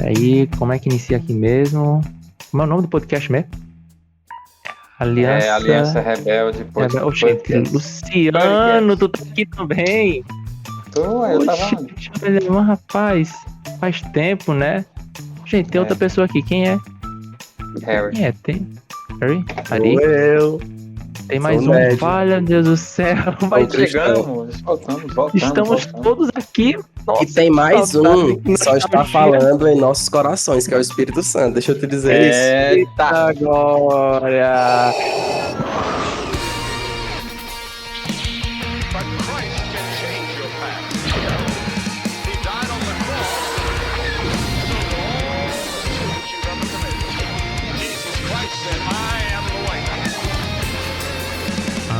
Aí, como é que inicia aqui mesmo? Como é o nome do podcast mesmo? Aliança Rebelde Oxente, Luciano, tu tá aqui também? Eu tava... Mas, rapaz, faz tempo, né? Gente, tem outra pessoa aqui, quem é? Harry. Quem é? Tem? Harry? Ari? Eu. Tem mais Sou um, nerd. falha, Deus do céu. Mas Chegamos, voltamos. estamos todos aqui. Nossa, E tem mais saudade, um que só está falando em nossos corações, que é o Espírito Santo. Deixa eu te dizer isso. Eita! Agora!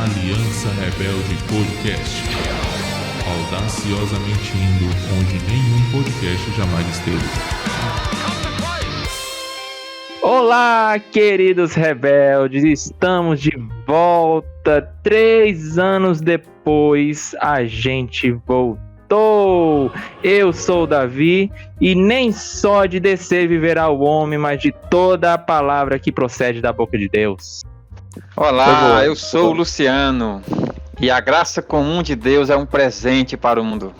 Aliança Rebelde Podcast. Audaciosamente indo onde nenhum podcast jamais esteve. Olá, queridos rebeldes, estamos de volta. 3 anos depois, a gente voltou. Eu sou o Davi e nem só de descer viverá o homem, mas de toda a palavra que procede da boca de Deus. Olá, eu sou o Luciano e a graça comum de Deus é um presente para o mundo.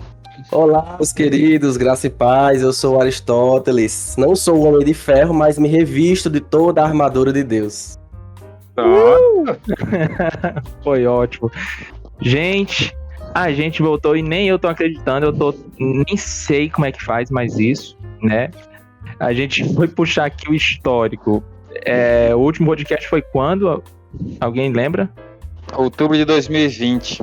Olá, meus queridos, graça e paz. Eu sou o Aristóteles. Não sou o homem de ferro, mas me revisto de toda a armadura de Deus. Foi ótimo. Gente, a gente voltou e nem eu tô acreditando. Nem sei como é que faz mais isso, né? A gente foi puxar aqui o histórico. O último podcast foi quando? Alguém lembra? Outubro de 2020.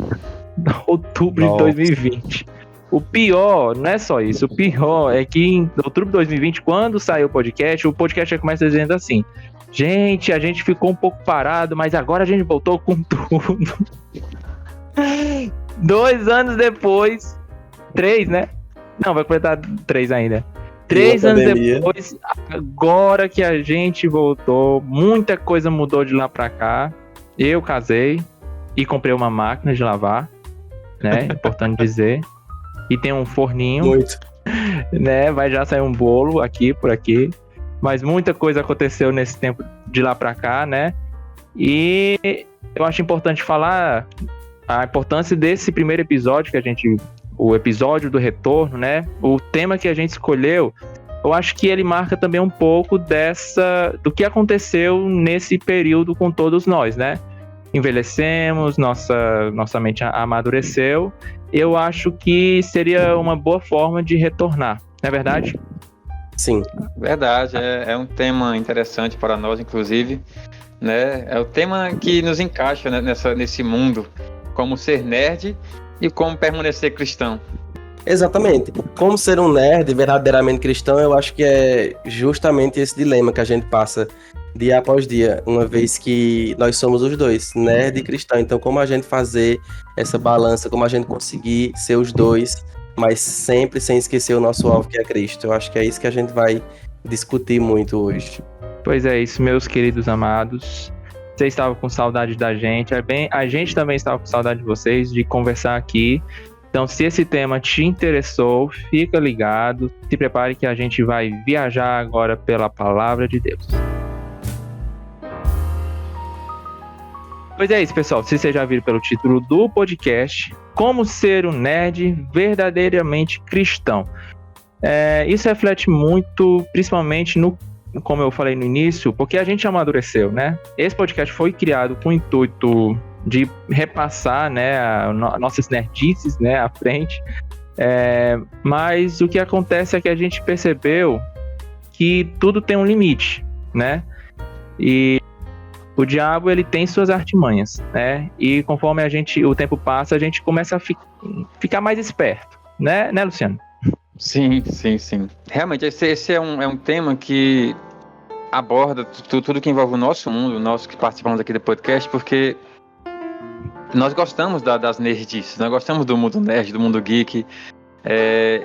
Outubro de 2020. O pior, não é só isso. O pior é que em outubro de 2020, quando saiu o podcast já começa dizendo assim: gente, a gente ficou um pouco parado, mas agora a gente voltou com tudo. 2 anos depois, 3, né? Não, vai completar 3 ainda. 3 anos depois, agora que a gente voltou, muita coisa mudou de lá pra cá. Eu casei e comprei uma máquina de lavar, né? Importante dizer. E tem um forninho. Muito. Né? Vai já sair um bolo aqui, por aqui. Mas muita coisa aconteceu nesse tempo de lá pra cá, né? E eu acho importante falar a importância desse primeiro episódio o episódio do retorno, né? O tema que a gente escolheu, eu acho que ele marca também um pouco do que aconteceu nesse período com todos nós, né? Envelhecemos, nossa mente amadureceu. Eu acho que seria uma boa forma de retornar, não é verdade? Sim. Verdade, é um tema interessante para nós, inclusive, né? É o tema que nos encaixa, né, nesse mundo, como ser nerd e como permanecer cristão. Exatamente. Como ser um nerd verdadeiramente cristão, eu acho que é justamente esse dilema que a gente passa dia após dia, uma vez que nós somos os dois, nerd e cristão. Então, como a gente fazer essa balança, como a gente conseguir ser os dois, mas sempre sem esquecer o nosso alvo, que é Cristo. Eu acho que é isso que a gente vai discutir muito hoje. Pois é isso, meus queridos amados. Vocês estavam com saudade da gente, a gente também estava com saudade de vocês, de conversar aqui. Então, se esse tema te interessou, fica ligado, se prepare que a gente vai viajar agora pela palavra de Deus. Pois é isso, pessoal. Se vocês já viram pelo título do podcast, Como Ser um Nerd Verdadeiramente Cristão. Isso reflete muito, principalmente como eu falei no início, porque a gente amadureceu, né? Esse podcast foi criado com o intuito de repassar, né, nossas nerdices, né, à frente. Mas o que acontece é que a gente percebeu que tudo tem um limite, né? E o diabo, ele tem suas artimanhas, né? E conforme o tempo passa, a gente começa a ficar mais esperto, né, Luciano? Sim. Realmente, esse é um tema que aborda tudo que envolve o nosso mundo, nós que participamos aqui do podcast, porque nós gostamos das nerdices, nós gostamos do mundo nerd, do mundo geek,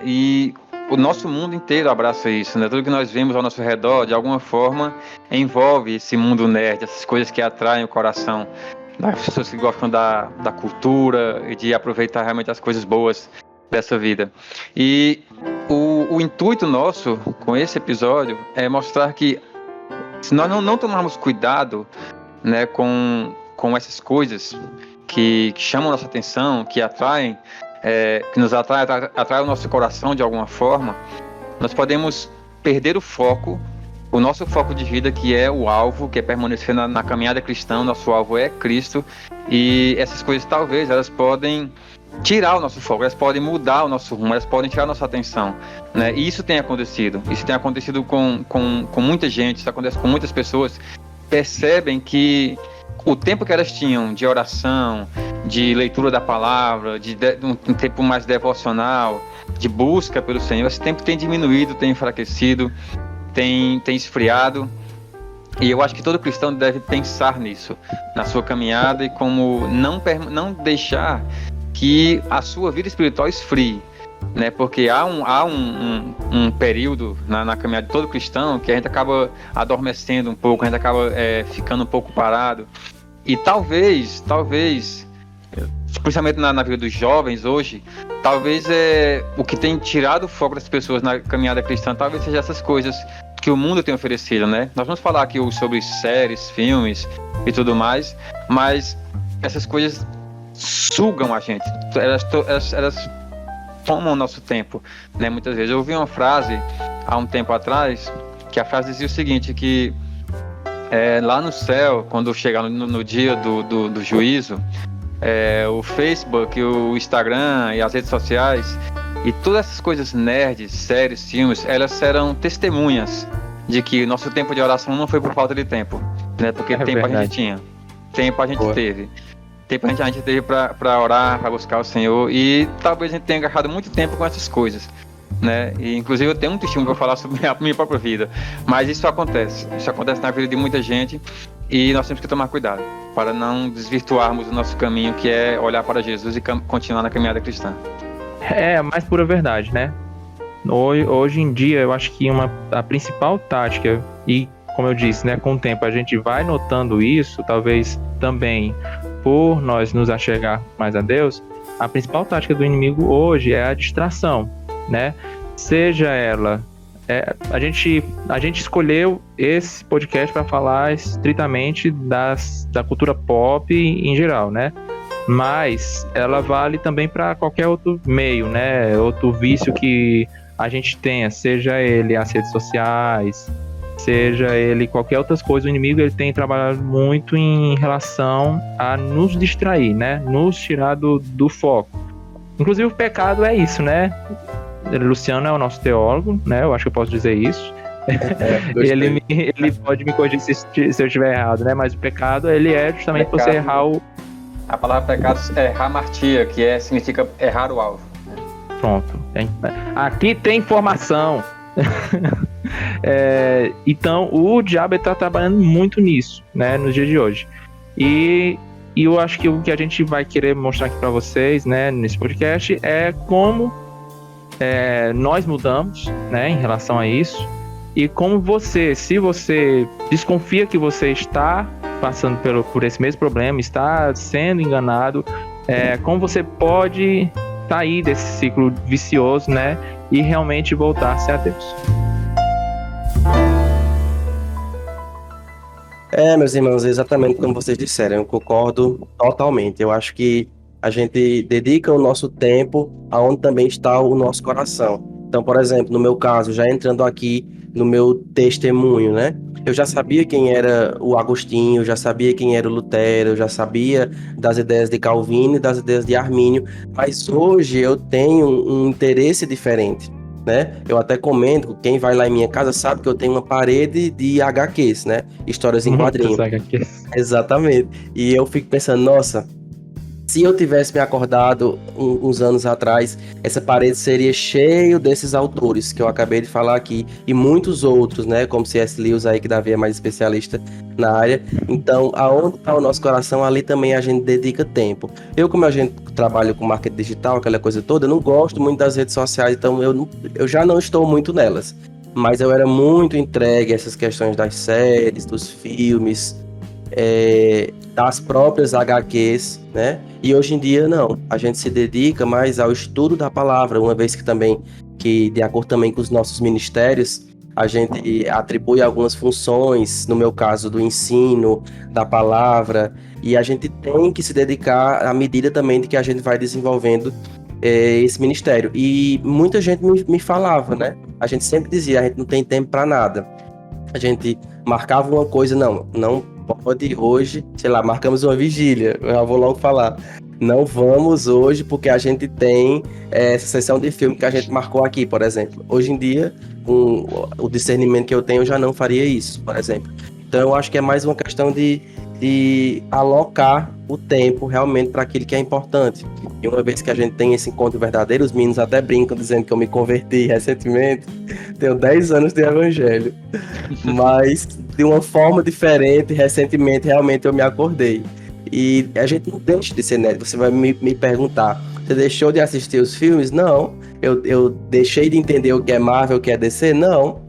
e o nosso mundo inteiro abraça isso, né? Tudo que nós vemos ao nosso redor, de alguma forma, envolve esse mundo nerd, essas coisas que atraem o coração. das pessoas que gostam da cultura e de aproveitar realmente as coisas boas dessa vida. E o intuito nosso com esse episódio é mostrar que se nós não tomarmos cuidado, né, com essas coisas que chamam nossa atenção, que atraem, que nos atrai o nosso coração de alguma forma, nós podemos perder o nosso foco de vida, que é o alvo, que é permanecer na caminhada cristã. Nosso alvo é Cristo, e essas coisas talvez elas podem tirar o nosso foco, elas podem mudar o nosso rumo, elas podem tirar a nossa atenção, né? E isso tem acontecido com muita gente, isso acontece com muitas pessoas, percebem que o tempo que elas tinham de oração, de leitura da palavra, um tempo mais devocional, de busca pelo Senhor, esse tempo tem diminuído, tem enfraquecido, tem esfriado. E eu acho que todo cristão deve pensar nisso, na sua caminhada, e como não deixar que a sua vida espiritual esfrie, né? Porque há um período na caminhada de todo cristão que a gente acaba adormecendo um pouco, a gente acaba ficando um pouco parado. E talvez, principalmente na vida dos jovens hoje, talvez o que tem tirado o foco das pessoas na caminhada cristã, talvez seja essas coisas que o mundo tem oferecido, né? Nós vamos falar aqui sobre séries, filmes e tudo mais, mas essas coisas sugam a gente, elas tomam o nosso tempo, né? Muitas vezes eu ouvi uma frase há um tempo atrás, que a frase dizia o seguinte, que lá no céu, quando chegar no dia do juízo, o Facebook, o Instagram e as redes sociais e todas essas coisas nerds, séries, filmes, elas serão testemunhas de que nosso tempo de oração não foi por falta de tempo, né? Porque tempo verdade. A gente tinha, tempo a gente teve. Tempo a gente teve para orar, para buscar o Senhor, e talvez a gente tenha gastado muito tempo com essas coisas, né? E inclusive eu tenho um testemunho para falar sobre a minha própria vida, mas isso acontece na vida de muita gente, e nós temos que tomar cuidado para não desvirtuarmos o nosso caminho, que é olhar para Jesus e continuar na caminhada cristã. É a mais pura verdade, né? Hoje em dia eu acho que a principal tática, e como eu disse, né, com o tempo a gente vai notando isso, talvez também por nós nos achegar mais a Deus, a principal tática do inimigo hoje é a distração, né? Seja ela... a gente escolheu esse podcast para falar estritamente da cultura pop em geral, né? Mas ela vale também para qualquer outro meio, né? Outro vício que a gente tenha, seja ele as redes sociais, seja ele qualquer outra coisa. O inimigo ele tem trabalhado muito em relação a nos distrair, né? Nos tirar do foco. Inclusive o pecado é isso, né? Luciano é o nosso teólogo, né? Eu acho que eu posso dizer isso. Ele pode me corrigir se eu estiver errado, né? Mas o pecado, ele é justamente você errar o... A palavra pecado é hamartia, que significa errar o alvo. Pronto. Aqui tem informação. Então, o diabo está trabalhando muito nisso, né? Nos dias de hoje. E eu acho que o que a gente vai querer mostrar aqui para vocês, né? Nesse podcast, é como nós mudamos, né? Em relação a isso. E como se você desconfia que você está passando por esse mesmo problema, está sendo enganado, como você pode sair desse ciclo vicioso, né, e realmente voltar-se a Deus. Meus irmãos, exatamente como vocês disseram, eu concordo totalmente. Eu acho que a gente dedica o nosso tempo aonde também está o nosso coração. Então, por exemplo, no meu caso, já entrando aqui no meu testemunho, né? Eu já sabia quem era o Agostinho, já sabia quem era o Lutero, eu já sabia das ideias de Calvino e das ideias de Armínio, mas hoje eu tenho um interesse diferente, né? Eu até comento, quem vai lá em minha casa sabe que eu tenho uma parede de HQs, né? Histórias em quadrinhos. Exatamente. E eu fico pensando, nossa, se eu tivesse me acordado uns anos atrás, essa parede seria cheia desses autores que eu acabei de falar aqui, e muitos outros, né, como C.S. Lewis aí, que Davi é mais especialista na área. Então, aonde está o nosso coração, ali também a gente dedica tempo. Como a gente trabalha com marketing digital, aquela coisa toda, eu não gosto muito das redes sociais, então eu já não estou muito nelas. Mas eu era muito entregue a essas questões das séries, dos filmes, das próprias HQs, né? E hoje em dia não, a gente se dedica mais ao estudo da palavra, uma vez que também, que de acordo também com os nossos ministérios, a gente atribui algumas funções, no meu caso do ensino, da palavra, e a gente tem que se dedicar à medida também de que a gente vai desenvolvendo esse ministério. E muita gente me falava, né? A gente sempre dizia, a gente não tem tempo para nada. A gente marcava uma coisa, não pode hoje, sei lá, marcamos uma vigília, eu já vou logo falar. Não vamos hoje porque a gente tem essa sessão de filme que a gente marcou aqui, por exemplo. Hoje em dia, com o discernimento que eu tenho, eu já não faria isso, por exemplo. Então eu acho que é mais uma questão de alocar o tempo realmente para aquilo que é importante. E uma vez que a gente tem esse encontro verdadeiro, os meninos até brincam dizendo que eu me converti recentemente, tenho 10 anos de evangelho, mas de uma forma diferente, recentemente realmente eu me acordei. E a gente não deixa de ser nerd. Você vai me perguntar, você deixou de assistir os filmes? Não. Eu deixei de entender o que é Marvel, o que é DC? Não.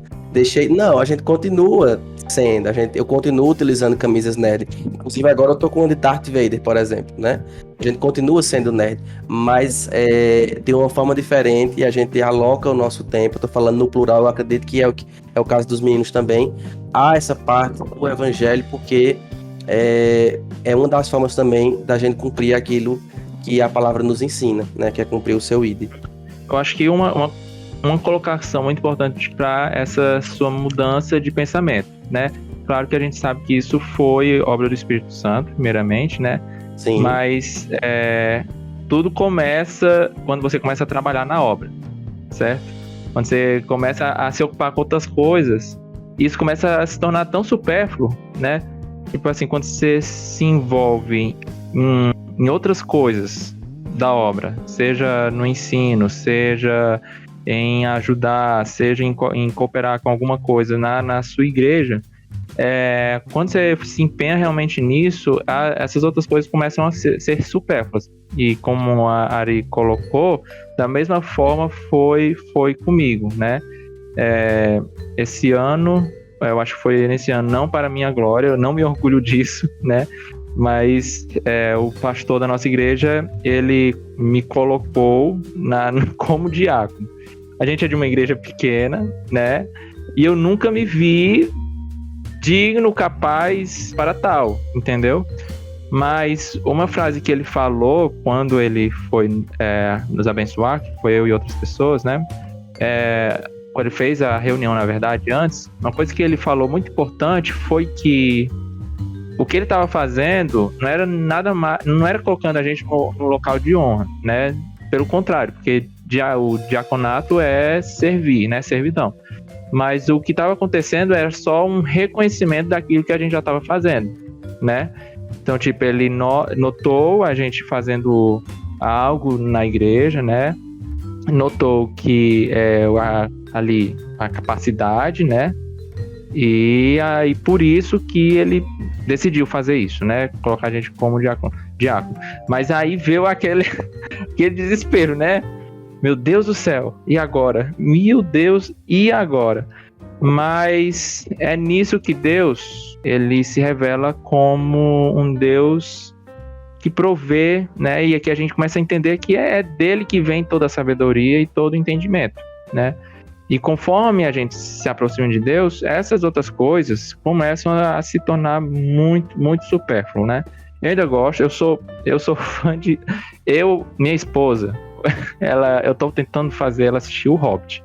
Não, a gente continua sendo. Eu continuo utilizando camisas nerd. Inclusive agora eu tô com uma de Darth Vader, por exemplo, né? A gente continua sendo nerd, mas de uma forma diferente, e a gente aloca o nosso tempo. Eu tô falando no plural, eu acredito que é o caso dos meninos também. Há essa parte do evangelho, porque é uma das formas também da gente cumprir aquilo que a palavra nos ensina, né? Que é cumprir o seu ID. Eu acho que uma colocação muito importante para essa sua mudança de pensamento, né? Claro que a gente sabe que isso foi obra do Espírito Santo, primeiramente, né? Sim. Mas tudo começa quando você começa a trabalhar na obra, certo? Quando você começa a se ocupar com outras coisas, isso começa a se tornar tão supérfluo, né? Tipo assim, quando você se envolve em outras coisas da obra, seja no ensino, seja em ajudar, seja em cooperar com alguma coisa na sua igreja, quando você se empenha realmente nisso, essas outras coisas começam a ser supérfluas. E como a Ari colocou, da mesma forma foi comigo, né? Esse ano, eu acho que foi nesse ano, não para minha glória, eu não me orgulho disso, né? Mas o pastor da nossa igreja, ele me colocou como diácono. A gente é de uma igreja pequena, né? E eu nunca me vi digno, capaz para tal, entendeu? Mas uma frase que ele falou quando ele foi nos abençoar, que foi eu e outras pessoas, né? Quando ele fez a reunião, na verdade, antes, uma coisa que ele falou muito importante foi que o que ele estava fazendo não era nada mais, não era colocando a gente no local de honra, né? Pelo contrário, porque o diaconato é servir, né? Servidão. Mas o que estava acontecendo era só um reconhecimento daquilo que a gente já estava fazendo, né? Então, tipo, ele notou a gente fazendo algo na igreja, né? Notou que ali a capacidade, né? E aí por isso que ele decidiu fazer isso, né? Colocar a gente como diácono. Mas aí veio aquele desespero, né? Meu Deus do céu, e agora? Meu Deus, e agora? Mas é nisso que Deus, ele se revela como um Deus que provê, né? E aqui a gente começa a entender que é dele que vem toda a sabedoria e todo o entendimento, né? E conforme a gente se aproxima de Deus, essas outras coisas começam a se tornar muito, muito supérfluo, né? Eu ainda gosto, eu sou fã de... minha esposa, eu tô tentando fazer ela assistir o Hobbit.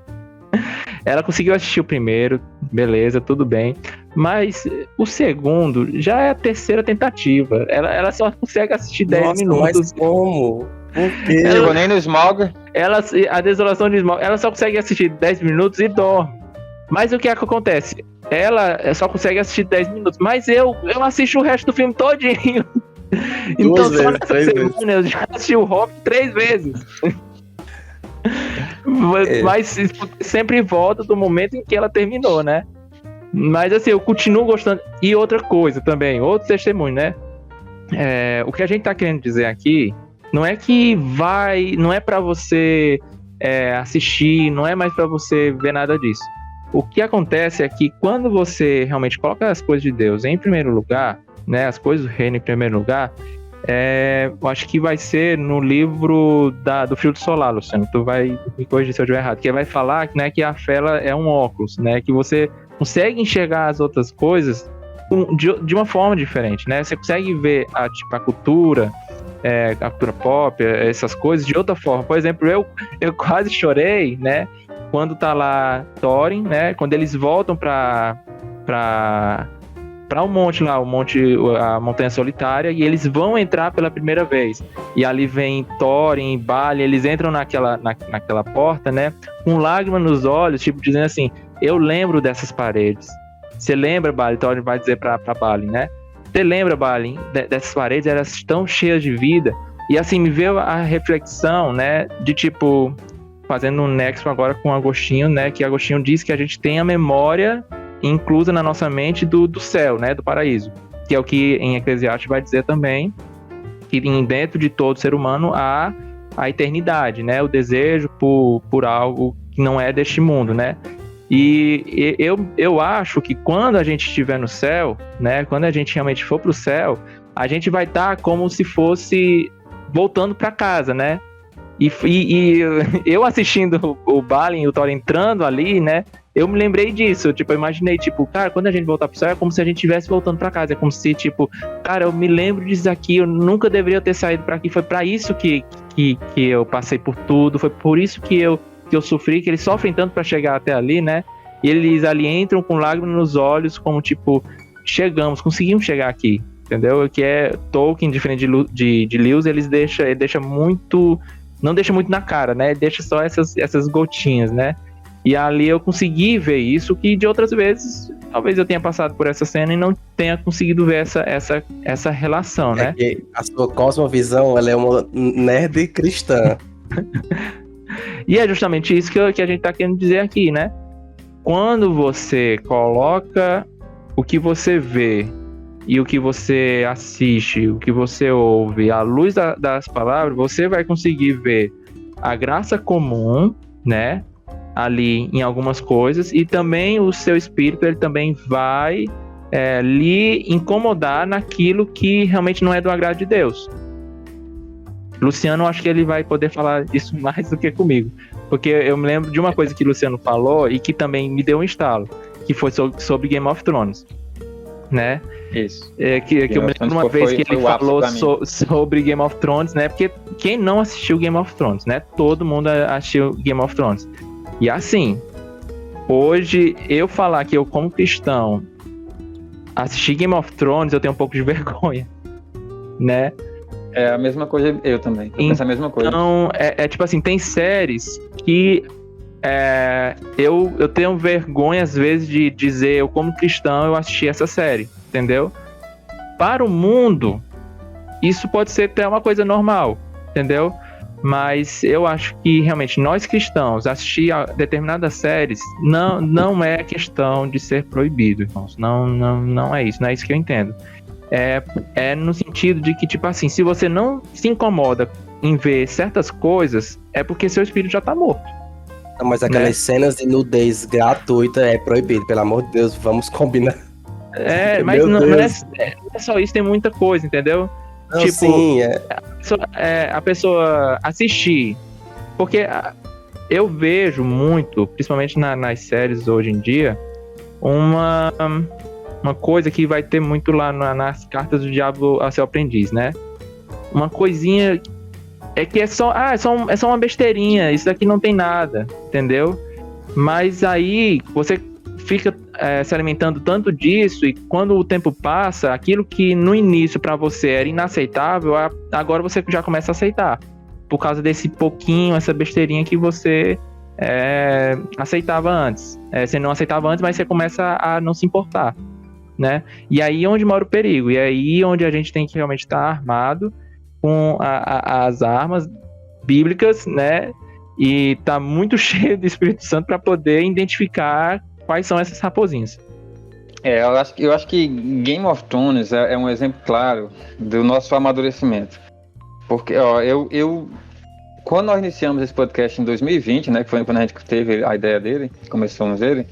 Ela conseguiu assistir o primeiro, beleza, tudo bem. Mas o segundo já é a terceira tentativa. Ela só consegue assistir 10 minutos. Mas como? Por quê? Chegou nem no Smaug. A Desolação de Smaug, ela só consegue assistir 10 minutos e dorme. Mas o que é que acontece? Ela só consegue assistir 10 minutos, mas eu assisto o resto do filme todinho. Então só nessa semana eu já assisti o Hobbit 3 vezes. Mas sempre volta do momento em que ela terminou, né? Mas assim, eu continuo gostando. E outra coisa também, outro testemunho, né? O que a gente tá querendo dizer aqui não é que não é pra você assistir, não é mais pra você ver nada disso. O que acontece é que quando você realmente coloca as coisas de Deus em primeiro lugar, né, as coisas do reino em primeiro lugar, eu acho que vai ser no livro do Filtro Solar, Luciano. Tu vai me corrigir se eu estiver errado. Que vai falar, né, que a fé ela é um óculos, né? Que você consegue enxergar as outras coisas de uma forma diferente, né? Você consegue ver a cultura, a cultura pop, essas coisas de outra forma. Por exemplo, eu quase chorei, né? Quando tá lá Thorin, né? Quando eles voltam para o monte lá, a Montanha Solitária, e eles vão entrar pela primeira vez. E ali vem Thorin, Balin, eles entram naquela porta, né? Com lágrima nos olhos, tipo, dizendo assim, eu lembro dessas paredes. Você lembra, Balin? Thorin vai dizer pra Balin, né? Você lembra, Balin, dessas paredes? Elas estão cheias de vida. E assim, me veio a reflexão, né? De tipo, fazendo um nexo agora com Agostinho, né? Que Agostinho diz que a gente tem a memória inclusa na nossa mente do céu, né, do paraíso, que é o que em Eclesiastes vai dizer também, que dentro de todo ser humano há a eternidade, né, o desejo por algo que não é deste mundo, né, e eu acho que quando a gente estiver no céu, né, quando a gente realmente for pro céu, a gente vai estar como se fosse voltando para casa, né, e eu assistindo o Balin e o Thor entrando ali, né, eu me lembrei disso, tipo, eu imaginei, tipo, cara, quando a gente voltar pro céu é como se a gente estivesse voltando pra casa, é como se, tipo, cara, eu me lembro disso aqui, eu nunca deveria ter saído pra aqui, foi pra isso que eu passei por tudo, foi por isso que eu sofri, que eles sofrem tanto pra chegar até ali, né, e eles ali entram com lágrimas nos olhos, como, tipo, conseguimos chegar aqui, entendeu, que é Tolkien, diferente de Lewis, ele deixa muito, não deixa muito na cara, né, deixa só essas gotinhas, né. E ali eu consegui ver isso, que de outras vezes, talvez eu tenha passado por essa cena e não tenha conseguido ver essa relação, né? Que a sua cosmovisão, ela é uma nerd cristã. E é justamente isso que a gente tá querendo dizer aqui, né? Quando você coloca o que você vê e o que você assiste, o que você ouve, à luz das palavras, você vai conseguir ver a graça comum, né? Ali em algumas coisas, e também o seu espírito ele também vai lhe incomodar naquilo que realmente não é do agrado de Deus. Luciano, acho que ele vai poder falar isso mais do que comigo, porque eu me lembro de uma coisa que o Luciano falou e que também me deu um estalo, que foi sobre Game of Thrones, né? Isso. Que eu me lembro uma vez que ele falou sobre Game of Thrones, né? Porque quem não assistiu Game of Thrones, né? Todo mundo assistiu Game of Thrones. E assim, hoje eu falar que eu, como cristão, assisti Game of Thrones, eu tenho um pouco de vergonha, né? É a mesma coisa, eu também. Eu penso a mesma coisa. Então, tipo assim, tem séries que eu tenho vergonha, às vezes, de dizer, eu como cristão, eu assisti essa série, entendeu? Para o mundo, isso pode ser até uma coisa normal, entendeu? Mas eu acho que realmente nós cristãos assistir a determinadas séries não é questão de ser proibido, irmãos. Não é isso, não é isso que eu entendo. É no sentido de que, tipo assim, se você não se incomoda em ver certas coisas, é porque seu espírito já tá morto. Não, mas aquelas cenas de nudez gratuita é proibido, pelo amor de Deus, vamos combinar. Mas não é só isso, tem muita coisa, entendeu? Não, tipo, sim, a pessoa assistir, porque eu vejo muito, principalmente nas séries hoje em dia, uma coisa que vai ter muito lá nas cartas do Diabo a seu aprendiz, né? Uma coisinha que é só uma besteirinha, isso daqui não tem nada, entendeu? Mas aí você fica se alimentando tanto disso, e quando o tempo passa, aquilo que no início para você era inaceitável, agora você já começa a aceitar, por causa desse pouquinho, essa besteirinha que você aceitava antes. Você não aceitava antes, mas você começa a não se importar, né? E aí é onde mora o perigo, e aí é onde a gente tem que realmente estar armado com as armas bíblicas, né? E tá muito cheio do Espírito Santo para poder identificar quais são essas raposinhas. Eu acho que Game of Thrones é um exemplo claro do nosso amadurecimento. Porque, quando nós iniciamos esse podcast em 2020, né, que foi quando a gente teve a ideia dele, começamos ele,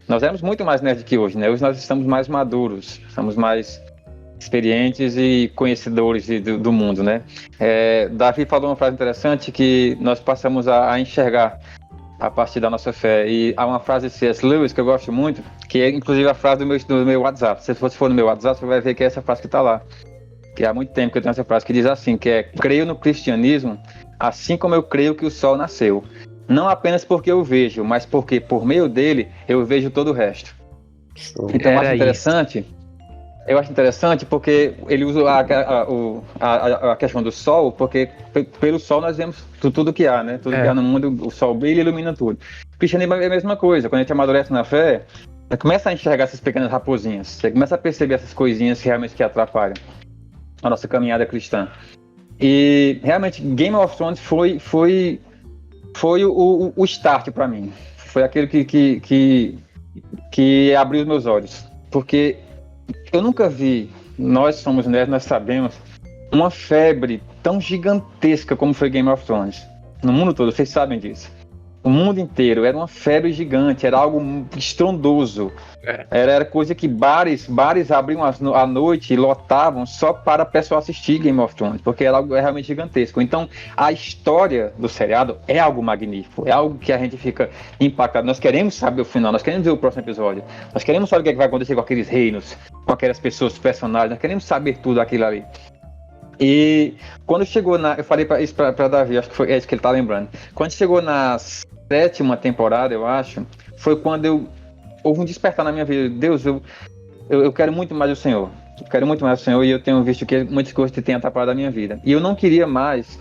nós éramos muito mais nerd que hoje, né? Hoje nós estamos mais maduros, estamos mais experientes e conhecedores do mundo, né? Davi falou uma frase interessante que nós passamos a enxergar a partir da nossa fé. E há uma frase de C.S. Lewis que eu gosto muito, que é inclusive a frase do meu WhatsApp. Se você for no meu WhatsApp, você vai ver que é essa frase que está lá. Que há muito tempo que eu tenho essa frase que diz assim, que é: creio no cristianismo assim como eu creio que o sol nasceu. Não apenas porque eu vejo, mas porque por meio dele eu vejo todo o resto. Então eu acho interessante porque ele usa a questão do sol, porque pelo sol nós vemos tudo que há, né? Tudo que há no mundo, o sol brilha e ilumina tudo. O cristianismo é a mesma coisa. Quando a gente amadurece na fé, você começa a enxergar essas pequenas raposinhas, você começa a perceber essas coisinhas que realmente que atrapalham a nossa caminhada cristã. E realmente Game of Thrones foi o start para mim. Foi aquilo que abriu os meus olhos. Porque eu nunca vi, nós somos nerds, nós sabemos, uma febre tão gigantesca como foi Game of Thrones. No mundo todo, vocês sabem disso. O mundo inteiro era uma febre gigante, era algo estrondoso. Era coisa que bares abriam à noite e lotavam só para a pessoa assistir Game of Thrones, porque era algo realmente gigantesco. Então, a história do seriado é algo magnífico, é algo que a gente fica impactado. Nós queremos saber o final, nós queremos ver o próximo episódio, nós queremos saber o que é que vai acontecer com aqueles reinos, com aquelas pessoas, personagens, nós queremos saber tudo aquilo ali. E quando chegou eu falei isso para Davi, acho que foi isso que ele está lembrando. Quando chegou na 7ª temporada, eu acho, foi quando houve um despertar na minha vida. Deus, eu quero muito mais o Senhor. Eu quero muito mais o Senhor e eu tenho visto que muitas coisas têm atrapalhado a minha vida. E eu não queria mais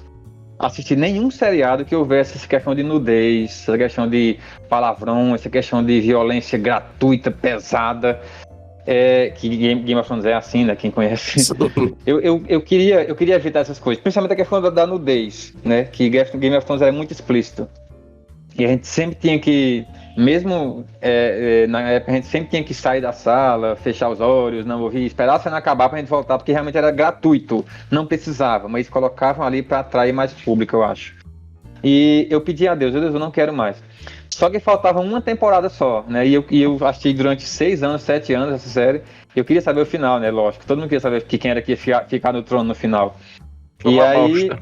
assistir nenhum seriado que houvesse essa questão de nudez, essa questão de palavrão, essa questão de violência gratuita, pesada. Que Game of Thrones é assim, né? Quem conhece. Eu queria evitar essas coisas, principalmente a questão da nudez, né? Que Game of Thrones era muito explícito. E a gente sempre tinha que, mesmo na época, a gente sempre tinha que sair da sala, fechar os olhos, não ouvir, esperar a cena acabar pra gente voltar, porque realmente era gratuito, não precisava, mas colocavam ali pra atrair mais público, eu acho. E eu pedi a Deus, eu não quero mais. Só que faltava uma temporada só, né? E eu assisti durante 6 anos, 7 anos essa série. Eu queria saber o final, né? Lógico, todo mundo queria saber quem era que ia ficar no trono no final. Foi uma bosta.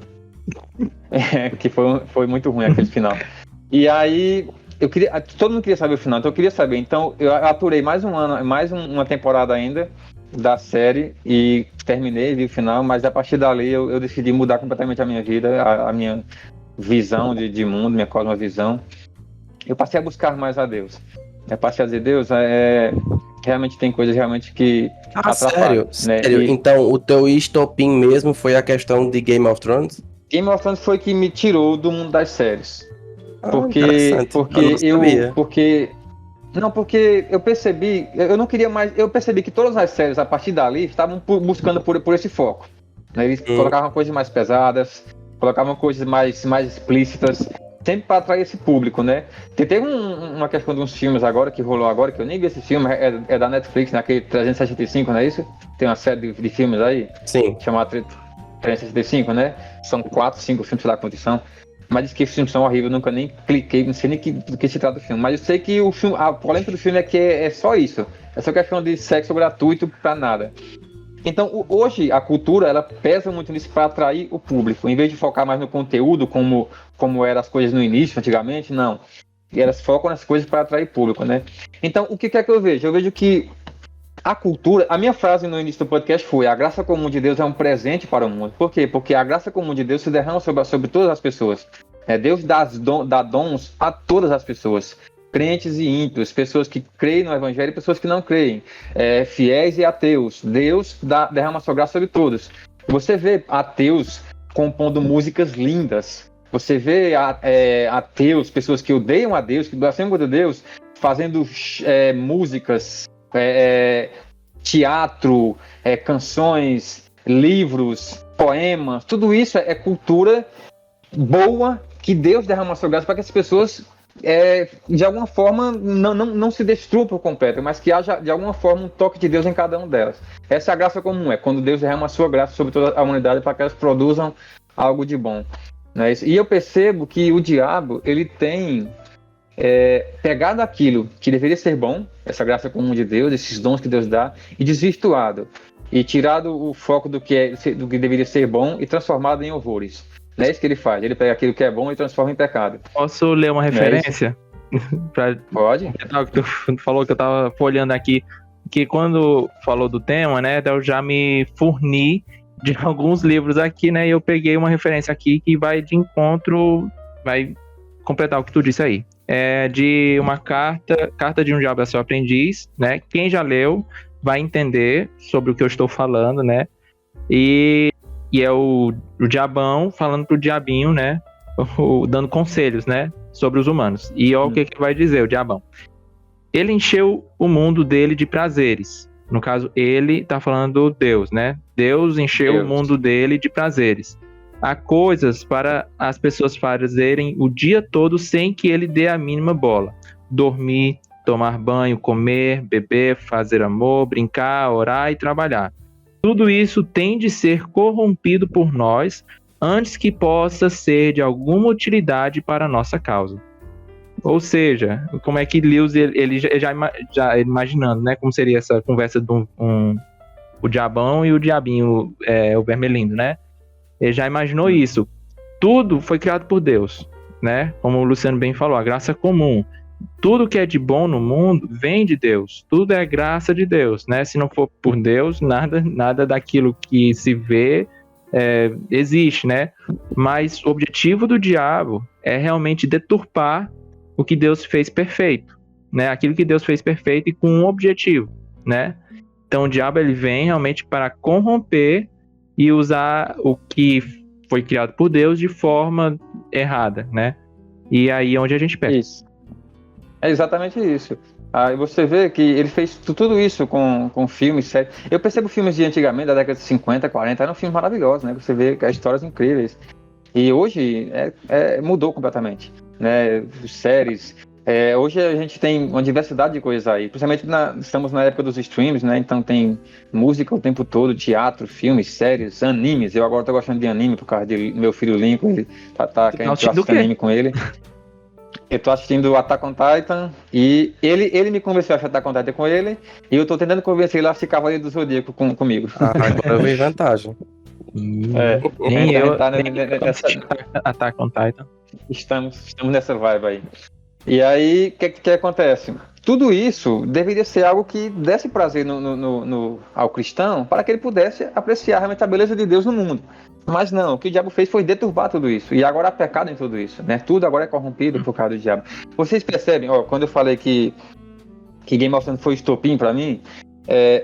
Que foi muito ruim aquele final. E aí, todo mundo queria saber o final, então eu queria saber. Então, eu aturei mais um ano, mais uma temporada ainda da série e terminei, vi o final, mas a partir dali eu decidi mudar completamente a minha vida, a minha visão de mundo, minha cosmovisão. Eu passei a buscar mais a Deus. Eu passei a dizer, Deus, realmente tem coisas realmente que atrapalham. Sério? Então, o teu estopim mesmo foi a questão de Game of Thrones? Game of Thrones foi que me tirou do mundo das séries. Porque eu percebi, eu não queria mais, eu percebi que todas as séries a partir dali estavam buscando por esse foco, né? Eles colocavam coisas mais pesadas, colocavam coisas mais explícitas, sempre para atrair esse público, né? Tem uma questão de uns filmes agora que rolou agora, que eu nem vi esse filme, é da Netflix, naquele 365, não é isso? Tem uma série de filmes aí, sim, chamada 365, né? São 4, 5 filmes, sei lá quantos são. Mas diz que os filmes são horríveis, eu nunca nem cliquei, não sei nem do que se trata o filme. Mas eu sei que o filme, a polêmica do filme é que é só isso. É só questão de sexo gratuito pra nada. Então, hoje, a cultura, ela pesa muito nisso para atrair o público. Em vez de focar mais no conteúdo, como eram as coisas no início, antigamente, não. E elas focam nas coisas para atrair público, né? Então, o que é que eu vejo? Eu vejo que a cultura... A minha frase no início do podcast foi: a graça comum de Deus é um presente para o mundo. Por quê? Porque a graça comum de Deus se derrama sobre todas as pessoas. Deus dá dons a todas as pessoas. Crentes e ímpios, pessoas que creem no Evangelho e pessoas que não creem. Fiéis e ateus. Deus derrama sua graça sobre todos. Você vê ateus compondo músicas lindas. Você vê ateus, pessoas que odeiam a Deus, que blasfemam contra Deus, fazendo músicas... teatro, canções, livros, poemas, tudo isso é cultura boa que Deus derrama a sua graça para que as pessoas de alguma forma não se destruam por completo, mas que haja de alguma forma um toque de Deus em cada uma delas. Essa é a graça comum, quando Deus derrama a sua graça sobre toda a humanidade para que elas produzam algo de bom, né? E eu percebo que o diabo, ele tem pegado aquilo que deveria ser bom, essa graça comum de Deus, esses dons que Deus dá, e desvirtuado. e tirado o foco do que deveria ser bom e transformado em horrores. Não é isso que ele faz. Ele pega aquilo que é bom e transforma em pecado. Posso ler uma referência? Pode? Tu falou que eu tava folheando aqui, que quando falou do tema, né, eu já me forni de alguns livros aqui, né, e eu peguei uma referência aqui que vai de encontro, vai completar o que tu disse aí. É de uma carta de um diabo a seu aprendiz, né, quem já leu vai entender sobre o que eu estou falando, né, e é o diabão falando pro diabinho, né, dando conselhos, né, sobre os humanos. E olha o que vai dizer o diabão. Ele encheu o mundo dele de prazeres. No caso, ele tá falando Deus, né? Deus encheu o mundo dele de prazeres. Há coisas para as pessoas fazerem o dia todo sem que ele dê a mínima bola. Dormir, tomar banho, comer, beber, fazer amor, brincar, orar e trabalhar. Tudo isso tem de ser corrompido por nós antes que possa ser de alguma utilidade para a nossa causa. Ou seja, como é que Lewis, ele já imaginando, né, como seria essa conversa de o diabão e o diabinho, o vermelhinho, né? Ele já imaginou isso. Tudo foi criado por Deus, né? Como o Luciano bem falou, a graça comum. Tudo que é de bom no mundo vem de Deus. Tudo é graça de Deus, né? Se não for por Deus, nada daquilo que se vê existe, né? Mas o objetivo do diabo é realmente deturpar o que Deus fez perfeito, né? Aquilo que Deus fez perfeito e com um objetivo, né? Então o diabo ele vem realmente para corromper e usar o que foi criado por Deus de forma errada, né? E aí é onde a gente perde. Isso. É exatamente isso. Aí você vê que ele fez tudo isso com filmes, séries. Eu percebo filmes de antigamente, da década de 50, 40, eram filmes maravilhosos, né? Você vê as histórias incríveis. E hoje mudou completamente, né? Séries. Hoje a gente tem uma diversidade de coisas aí. Principalmente estamos na época dos streams, né? Então tem música o tempo todo, teatro, filmes, séries, animes. Eu agora tô gostando de anime por causa de meu filho Lincoln. Ele tá querendo que eu assista anime com ele. Eu tô assistindo Attack on Titan e ele me convenceu a assistir Attack on Titan com ele e eu tô tentando convencer ele a assistir Cavaleiro do Zodíaco comigo. Agora eu vejo vantagem. Nem eu Attack on Titan. Estamos nessa vibe aí. E aí, o que acontece? Tudo isso deveria ser algo que desse prazer ao cristão para que ele pudesse apreciar realmente a beleza de Deus no mundo. Mas não, o que o diabo fez foi deturbar tudo isso. E agora há pecado em tudo isso, né? Tudo agora é corrompido por causa do diabo. Vocês percebem, quando eu falei que Game of Thrones foi estopim para mim,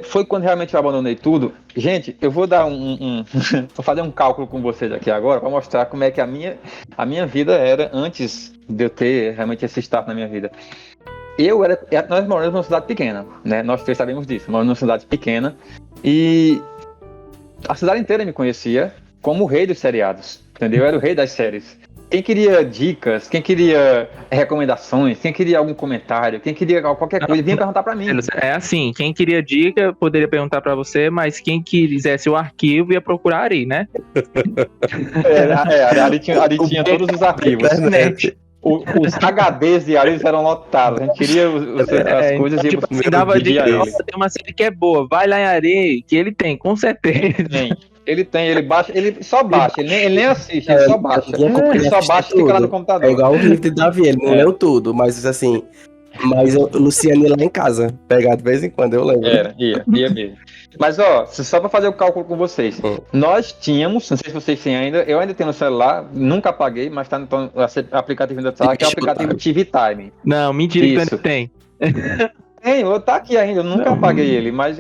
foi quando realmente eu abandonei tudo. Gente, eu vou dar vou fazer um cálculo com vocês aqui agora para mostrar como é que a minha vida era antes de eu ter realmente esse start na minha vida. Nós moramos numa cidade pequena, né? Nós três sabemos disso. Moramos numa cidade pequena e a cidade inteira me conhecia como o rei dos seriados, entendeu? Eu era o rei das séries. Quem queria dicas, quem queria recomendações, quem queria algum comentário, quem queria qualquer coisa, vinha perguntar pra mim. É assim, quem queria dica poderia perguntar pra você, mas quem quisesse o arquivo ia procurar Ari, né? Ali tinha todos os arquivos. Os HDs de Ari eram lotados. A gente queria as coisas e tipo, assim, dava dica, tem uma série que é boa, vai lá em Ari, que ele tem, com certeza. Ele baixa, ele só baixa, ele nem assiste, ele só baixa. Ele só baixa e fica lá no computador. É igual o livro de Davi, ele não leu tudo, mas assim. Mas o Luciano ia lá em casa, pegar de vez em quando, eu lembro. Ia mesmo. Mas só pra fazer o cálculo com vocês. Nós tínhamos, não sei se vocês têm ainda, eu ainda tenho no celular, nunca apaguei, mas tá no aplicativo ainda tá, que é o aplicativo TV Time. Não, mentira, que ainda tem. Tá aqui ainda, eu nunca apaguei ele, mas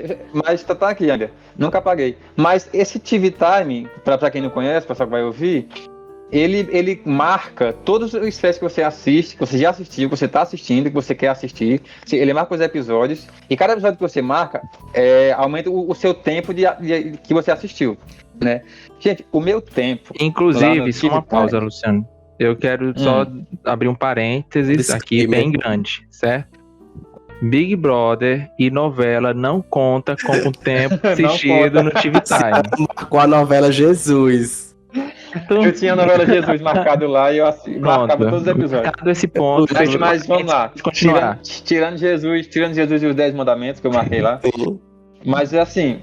tá aqui ainda, nunca apaguei. Mas esse TV Time, pra quem não conhece, o pessoal que vai ouvir, ele marca todos os séries que você assiste, que você já assistiu, que você tá assistindo, que você quer assistir. Ele marca os episódios, e cada episódio que você marca, aumenta o seu tempo que você assistiu, né? Gente, o meu tempo... Inclusive, só uma pausa, Luciano. Eu quero só abrir um parênteses aqui, bem grande, certo? Big Brother e novela não conta como tempo assistido no TV Time. Com a novela Jesus. Eu tinha a novela Jesus marcado lá e eu marcava todos os episódios. Esse ponto, mas vamos lá. Continuar. Tirando Jesus e os 10 mandamentos que eu marquei lá. Mas é assim,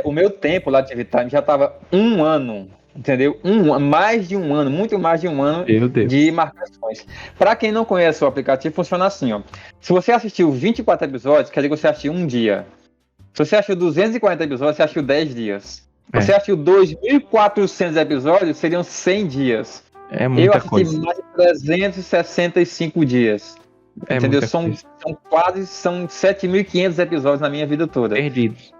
O meu tempo lá de TV Time já tava 1 ano, entendeu? Mais de 1 ano, muito mais de 1 ano Meu Deus. de marcações. Para quem não conhece o aplicativo, funciona assim, ó. Se você assistiu 24 episódios, quer dizer que você assistiu um dia. Se você assistiu 240 episódios, você assistiu 10 dias. Se você assistiu 2.400 episódios, seriam 100 dias. É muita Eu assisti coisa. mais de 365 dias. É Entendeu? muita São coisa. 7.500 episódios na minha vida toda. Perdidos.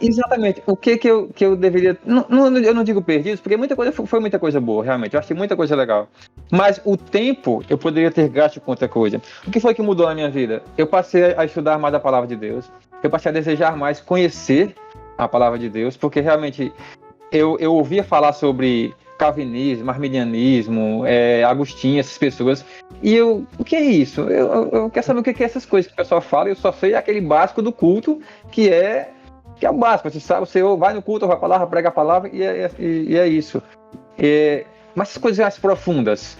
Exatamente. O que eu deveria. Eu não digo perdidos, porque foi muita coisa boa, realmente. Eu achei muita coisa legal. Mas o tempo eu poderia ter gasto com outra coisa. O que foi que mudou na minha vida? Eu passei a estudar mais a palavra de Deus. Eu passei a desejar mais conhecer a palavra de Deus, porque realmente eu ouvia falar sobre calvinismo, arminianismo, Agostinho, essas pessoas. E o que é isso? Eu quero saber o que é essas coisas que o pessoal fala. Eu só sei aquele básico do culto, que é o básico. Você sabe, você vai no culto, vai a palavra, prega a palavra, e é isso. Mas essas coisas mais profundas,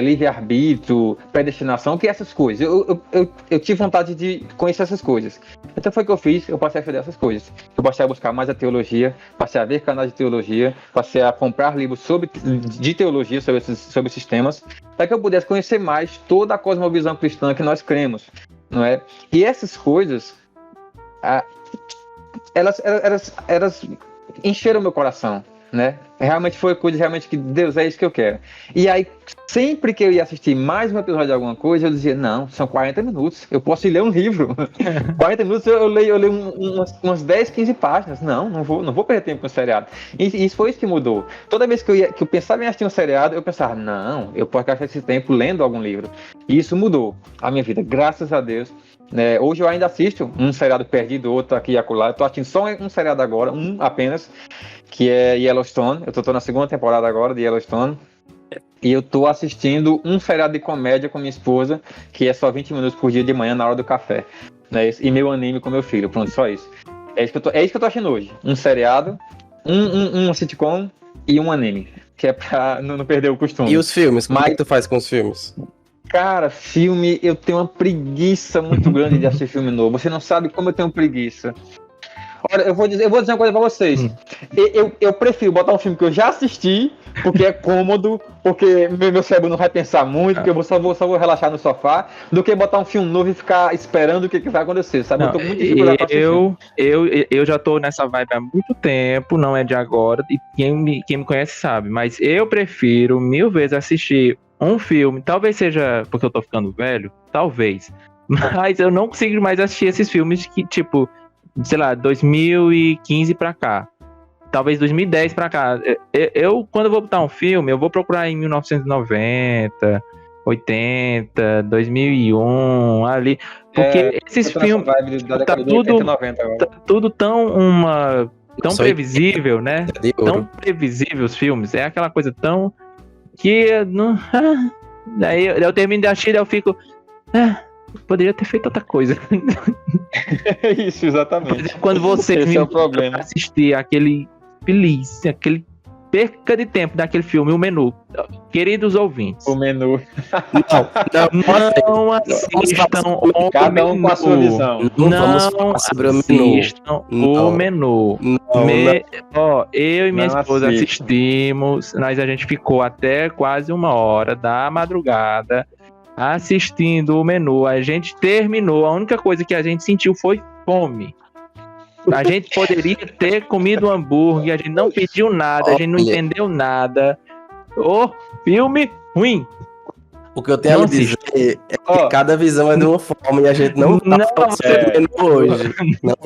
livre-arbítrio, predestinação, que é essas coisas? Eu tive vontade de conhecer essas coisas. Então foi o que eu fiz, eu passei a estudar essas coisas. Eu passei a buscar mais a teologia, passei a ver canais de teologia, passei a comprar livros de teologia sobre esses temas, para que eu pudesse conhecer mais toda a cosmovisão cristã que nós cremos, não é? E essas coisas, elas encheram meu coração, né? Realmente foi coisa realmente que Deus, é isso que eu quero. E aí, sempre que eu ia assistir mais um episódio de alguma coisa, eu dizia, não, são 40 minutos, eu posso ir ler um livro. 40 minutos eu leio umas 10, 15 páginas. Não vou perder tempo com o seriado. E isso foi isso que mudou. Toda vez que eu pensava em assistir um seriado, eu pensava, não, eu posso gastar esse tempo lendo algum livro. E isso mudou a minha vida, graças a Deus. Hoje eu ainda assisto um seriado perdido, outro aqui e acolá. Eu tô assistindo só um seriado agora, um apenas, que é Yellowstone. Eu tô na segunda temporada agora de Yellowstone. E eu tô assistindo um seriado de comédia com minha esposa, que é só 20 minutos por dia de manhã na hora do café. Né? E meu anime com meu filho. Pronto, só isso. É isso que eu tô assistindo hoje. Um seriado, um sitcom e um anime. Que é pra não perder o costume. E os filmes? Como é que tu faz com os filmes? Cara, filme, eu tenho uma preguiça muito grande de assistir filme novo. Você não sabe como eu tenho preguiça. Olha, eu vou dizer uma coisa pra vocês. Eu prefiro botar um filme que eu já assisti, porque é cômodo, porque meu cérebro não vai pensar muito, porque eu só vou relaxar no sofá, do que botar um filme novo e ficar esperando o que vai acontecer, sabe? Não, eu tô muito dificuldade pra assistir. eu já tô nessa vibe há muito tempo, não é de agora, e quem me conhece sabe, mas eu prefiro 1000 vezes assistir um filme, talvez seja porque eu tô ficando velho, talvez, mas eu não consigo mais assistir esses filmes que, tipo, sei lá, 2015 pra cá, talvez 2010 pra cá. Quando eu vou botar um filme, eu vou procurar em 1990, 80, 2001, ali, porque esses filmes tá tudo tão previsível, né? Tão previsível os filmes, é aquela coisa tão que não. Daí eu termino de assistir e eu fico. Poderia ter feito outra coisa. Isso, exatamente. Quando você esse é o problema. Assistir aquele perca de tempo daquele filme, O Menu. Queridos ouvintes. O Menu. Não assistam o Cada um com a sua visão. Não assistam o Menu. Eu e minha esposa assistimos, a gente ficou até quase 1 hora da madrugada assistindo o Menu. A gente terminou, a única coisa que a gente sentiu foi fome. A gente poderia ter comido um hambúrguer, a gente não pediu nada, a gente não entendeu nada. Filme ruim. O que eu tenho a dizer é que cada visão é de uma forma e a gente não hoje.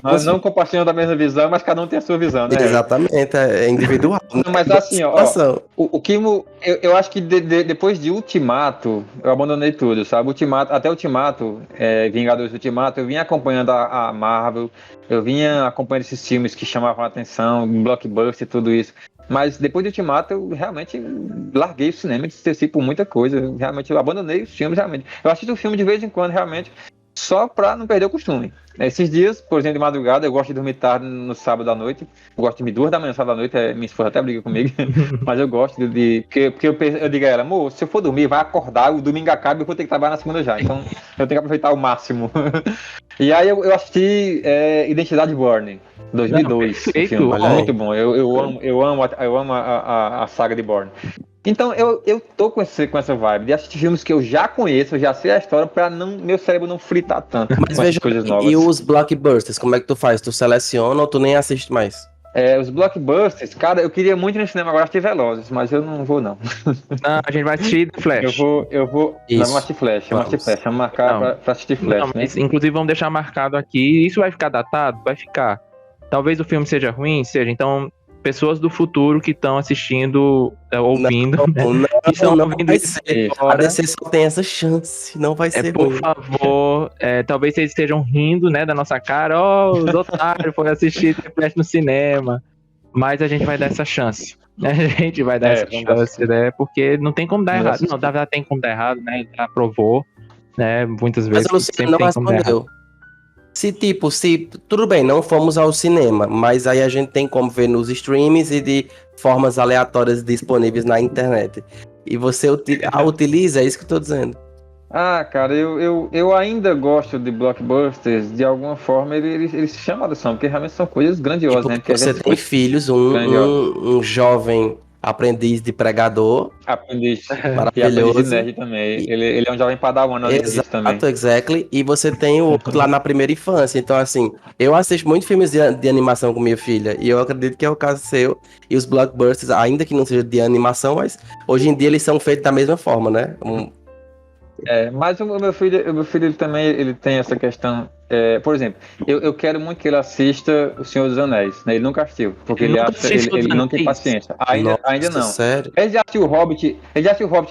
Nós não compartilhamos da mesma visão, mas cada um tem a sua visão, né? Exatamente, é individual. Não, mas assim, o que eu acho que depois de Ultimato, eu abandonei tudo, sabe? Até Ultimato, Vingadores Ultimato, eu vinha acompanhando a Marvel, eu vinha acompanhando esses filmes que chamavam a atenção, Blockbuster e tudo isso. Mas depois de Ultimato, eu realmente larguei o cinema, desisti por muita coisa. Realmente, eu abandonei os filmes, realmente. Eu assisto o filme de vez em quando, realmente. só pra não perder o costume. Esses dias, por exemplo, de madrugada, eu gosto de dormir tarde no sábado à noite. Eu gosto de dormir 2 da manhã, sábado à noite. Minha esposa até briga comigo. Mas eu gosto porque eu digo a ela, amor, se eu for dormir, vai acordar, o domingo acaba e eu vou ter que trabalhar na segunda já. Então, eu tenho que aproveitar ao máximo. E aí eu assisti Identidade Bourne, 2002. Não, perfeito, filme, olha aí. muito bom. Eu amo a saga de Bourne. Então, eu tô com essa vibe de assistir filmes que eu já conheço, eu já sei a história, pra meu cérebro não fritar tanto Mas com veja, essas coisas novas. e os blockbusters, como é que tu faz? Tu seleciona ou tu nem assiste mais? Os blockbusters, cara, eu queria muito ir no cinema agora assistir Velozes, mas eu não vou, não. Não, a gente vai assistir The Flash. Eu vou. Isso. Não, vamos assistir Flash, vamos marcar Não. pra assistir Flash, Não, né? mas, inclusive, vamos deixar marcado aqui. Isso vai ficar datado? Vai ficar. Talvez o filme seja ruim, seja. Então, pessoas do futuro que estão assistindo, ouvindo, que estão ouvindo vai isso ser. A agora, DC só tem essa chance, não vai ser por ruim. favor, talvez vocês estejam rindo, né, da nossa cara. Os otários foram assistir The Flash no cinema. Mas a gente vai dar essa chance. A gente vai dar essa chance, né? Porque não tem como dar errado. Não, na verdade tem como dar errado, né? Ele já provou, né? Muitas vezes. Mas o Luciano não respondeu. Tudo bem, não fomos ao cinema, mas aí a gente tem como ver nos streams e de formas aleatórias disponíveis na internet. E você utiliza, é isso que eu tô dizendo. Ah, cara, eu ainda gosto de blockbusters, de alguma forma eles chamam a atenção, porque realmente são coisas grandiosas, Tipo, né? Porque você tem filhos, um jovem aprendiz de pregador. Aprendiz Maravilhoso. de nerd também. Ele é um jovem padawan além disso também. Exato, exactly. E você tem o outro lá na primeira infância. Então, assim, eu assisto muito filmes de animação com minha filha. E eu acredito que é o caso seu. E os blockbusters, ainda que não seja de animação, mas hoje em dia eles são feitos da mesma forma, né? Mas o meu filho ele também ele tem essa questão. Por exemplo, eu quero muito que ele assista O Senhor dos Anéis, né? Ele nunca assistiu, porque ele não tem paciência. Ainda não. Sério? Ele já assistiu o Hobbit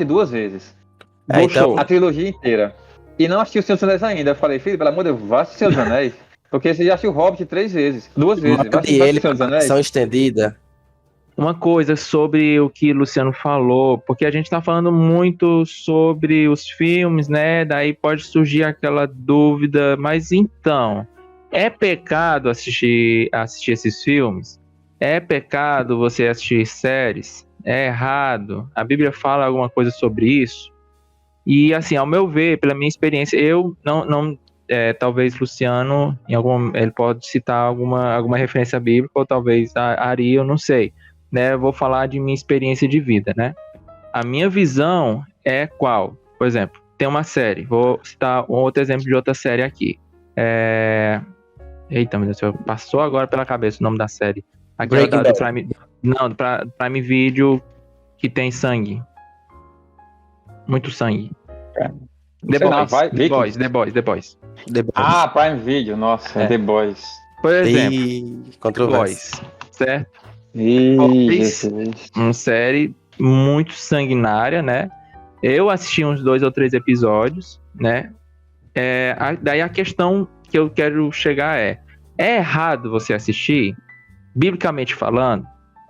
2 vezes. Então, A trilogia inteira. E não assistiu O Senhor dos Anéis ainda. Eu falei, filho, pelo amor de Deus, vá assistir O Senhor dos Anéis. Porque você já assistiu o Hobbit 2 vezes. e ele, a versão estendida. Uma coisa sobre o que o Luciano falou, porque a gente tá falando muito sobre os filmes, né? Daí pode surgir aquela dúvida, mas então, é pecado assistir esses filmes? É pecado você assistir séries? É errado? A Bíblia fala alguma coisa sobre isso? E assim, ao meu ver, pela minha experiência, eu não talvez Luciano, ele pode citar alguma referência bíblica, ou talvez Ari, eu não sei. Né, eu vou falar de minha experiência de vida, né? A minha visão é qual? Por exemplo, tem uma série, vou citar um outro exemplo de outra série aqui. Eita, meu Deus, passou agora pela cabeça o nome da série. Aquela do Prime... Não, do Prime Video, que tem sangue. Muito sangue. The Boys. Ah, Prime Video, nossa, The Boys. Por exemplo, The Boys, certo? Uma série muito sanguinária, né? Eu assisti uns 2 ou 3 episódios, né? Daí a questão que eu quero chegar é errado você assistir? Biblicamente falando?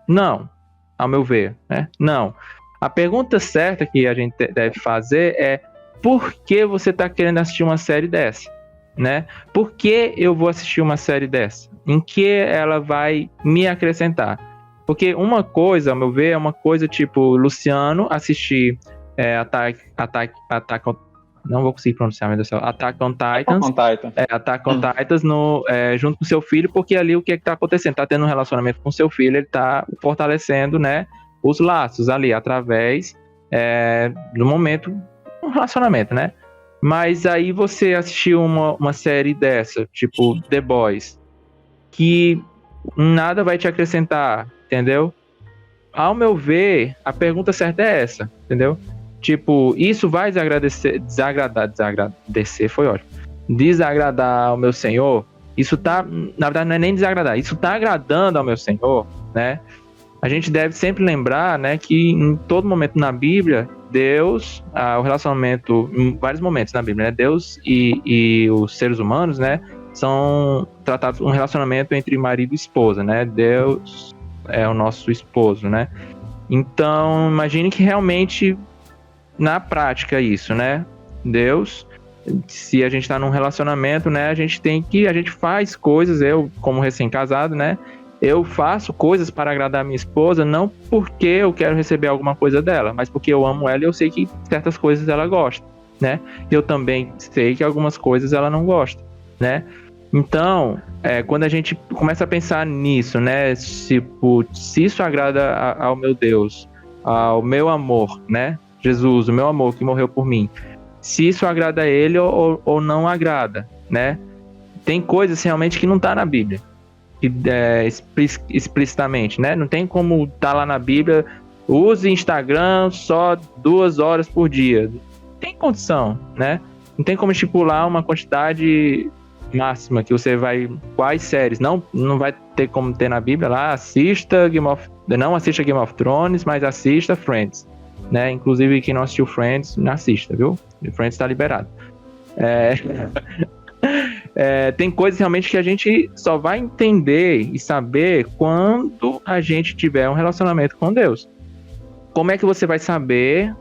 Não, ao meu ver, né? Não. A pergunta certa que a gente deve fazer é: por que você está querendo assistir uma série dessa? Né? Por que eu vou assistir uma série dessa? Em que ela vai me acrescentar? Porque uma coisa, ao meu ver, é uma coisa tipo Luciano assistir não vou conseguir pronunciar, meu Deus do céu, Attack on Titans junto com seu filho, porque ali o que está acontecendo? Tá tendo um relacionamento com seu filho, ele está fortalecendo, né, os laços ali, através do momento, um relacionamento, né? Mas aí você assistiu uma série dessa, tipo The Boys, que nada vai te acrescentar, entendeu? Ao meu ver, a pergunta certa é essa, entendeu? Tipo, isso vai desagradar ao meu Senhor? Isso tá, na verdade não é nem desagradar, isso tá agradando ao meu Senhor, né? A gente deve sempre lembrar, né, que em todo momento na Bíblia, Deus, o relacionamento, em vários momentos na Bíblia, né, Deus e os seres humanos, né, são tratados um relacionamento entre marido e esposa, né? Deus é o nosso esposo, né? Então, imagine que realmente, na prática, isso, né? Deus, se a gente tá num relacionamento, né, a gente faz coisas, eu como recém-casado, né, eu faço coisas para agradar a minha esposa, não porque eu quero receber alguma coisa dela, mas porque eu amo ela e eu sei que certas coisas ela gosta, né? Eu também sei que algumas coisas ela não gosta, né? Então, quando a gente começa a pensar nisso, né? Tipo, se isso agrada ao meu Deus, ao meu amor, né? Jesus, o meu amor que morreu por mim. Se isso agrada a ele ou não agrada, né? Tem coisas realmente que não tá na Bíblia. Explicitamente, né? Não tem como tá lá na Bíblia, use Instagram só 2 horas por dia. Tem condição, né? Não tem como estipular uma quantidade máxima que você vai... Quais séries? Não vai ter como ter na Bíblia lá, não assista Game of Thrones, mas assista Friends, né? Inclusive quem não assistiu Friends, não assista, viu? Friends tá liberado. Tem coisas realmente que a gente só vai entender e saber quando a gente tiver um relacionamento com Deus. Como é que você vai saber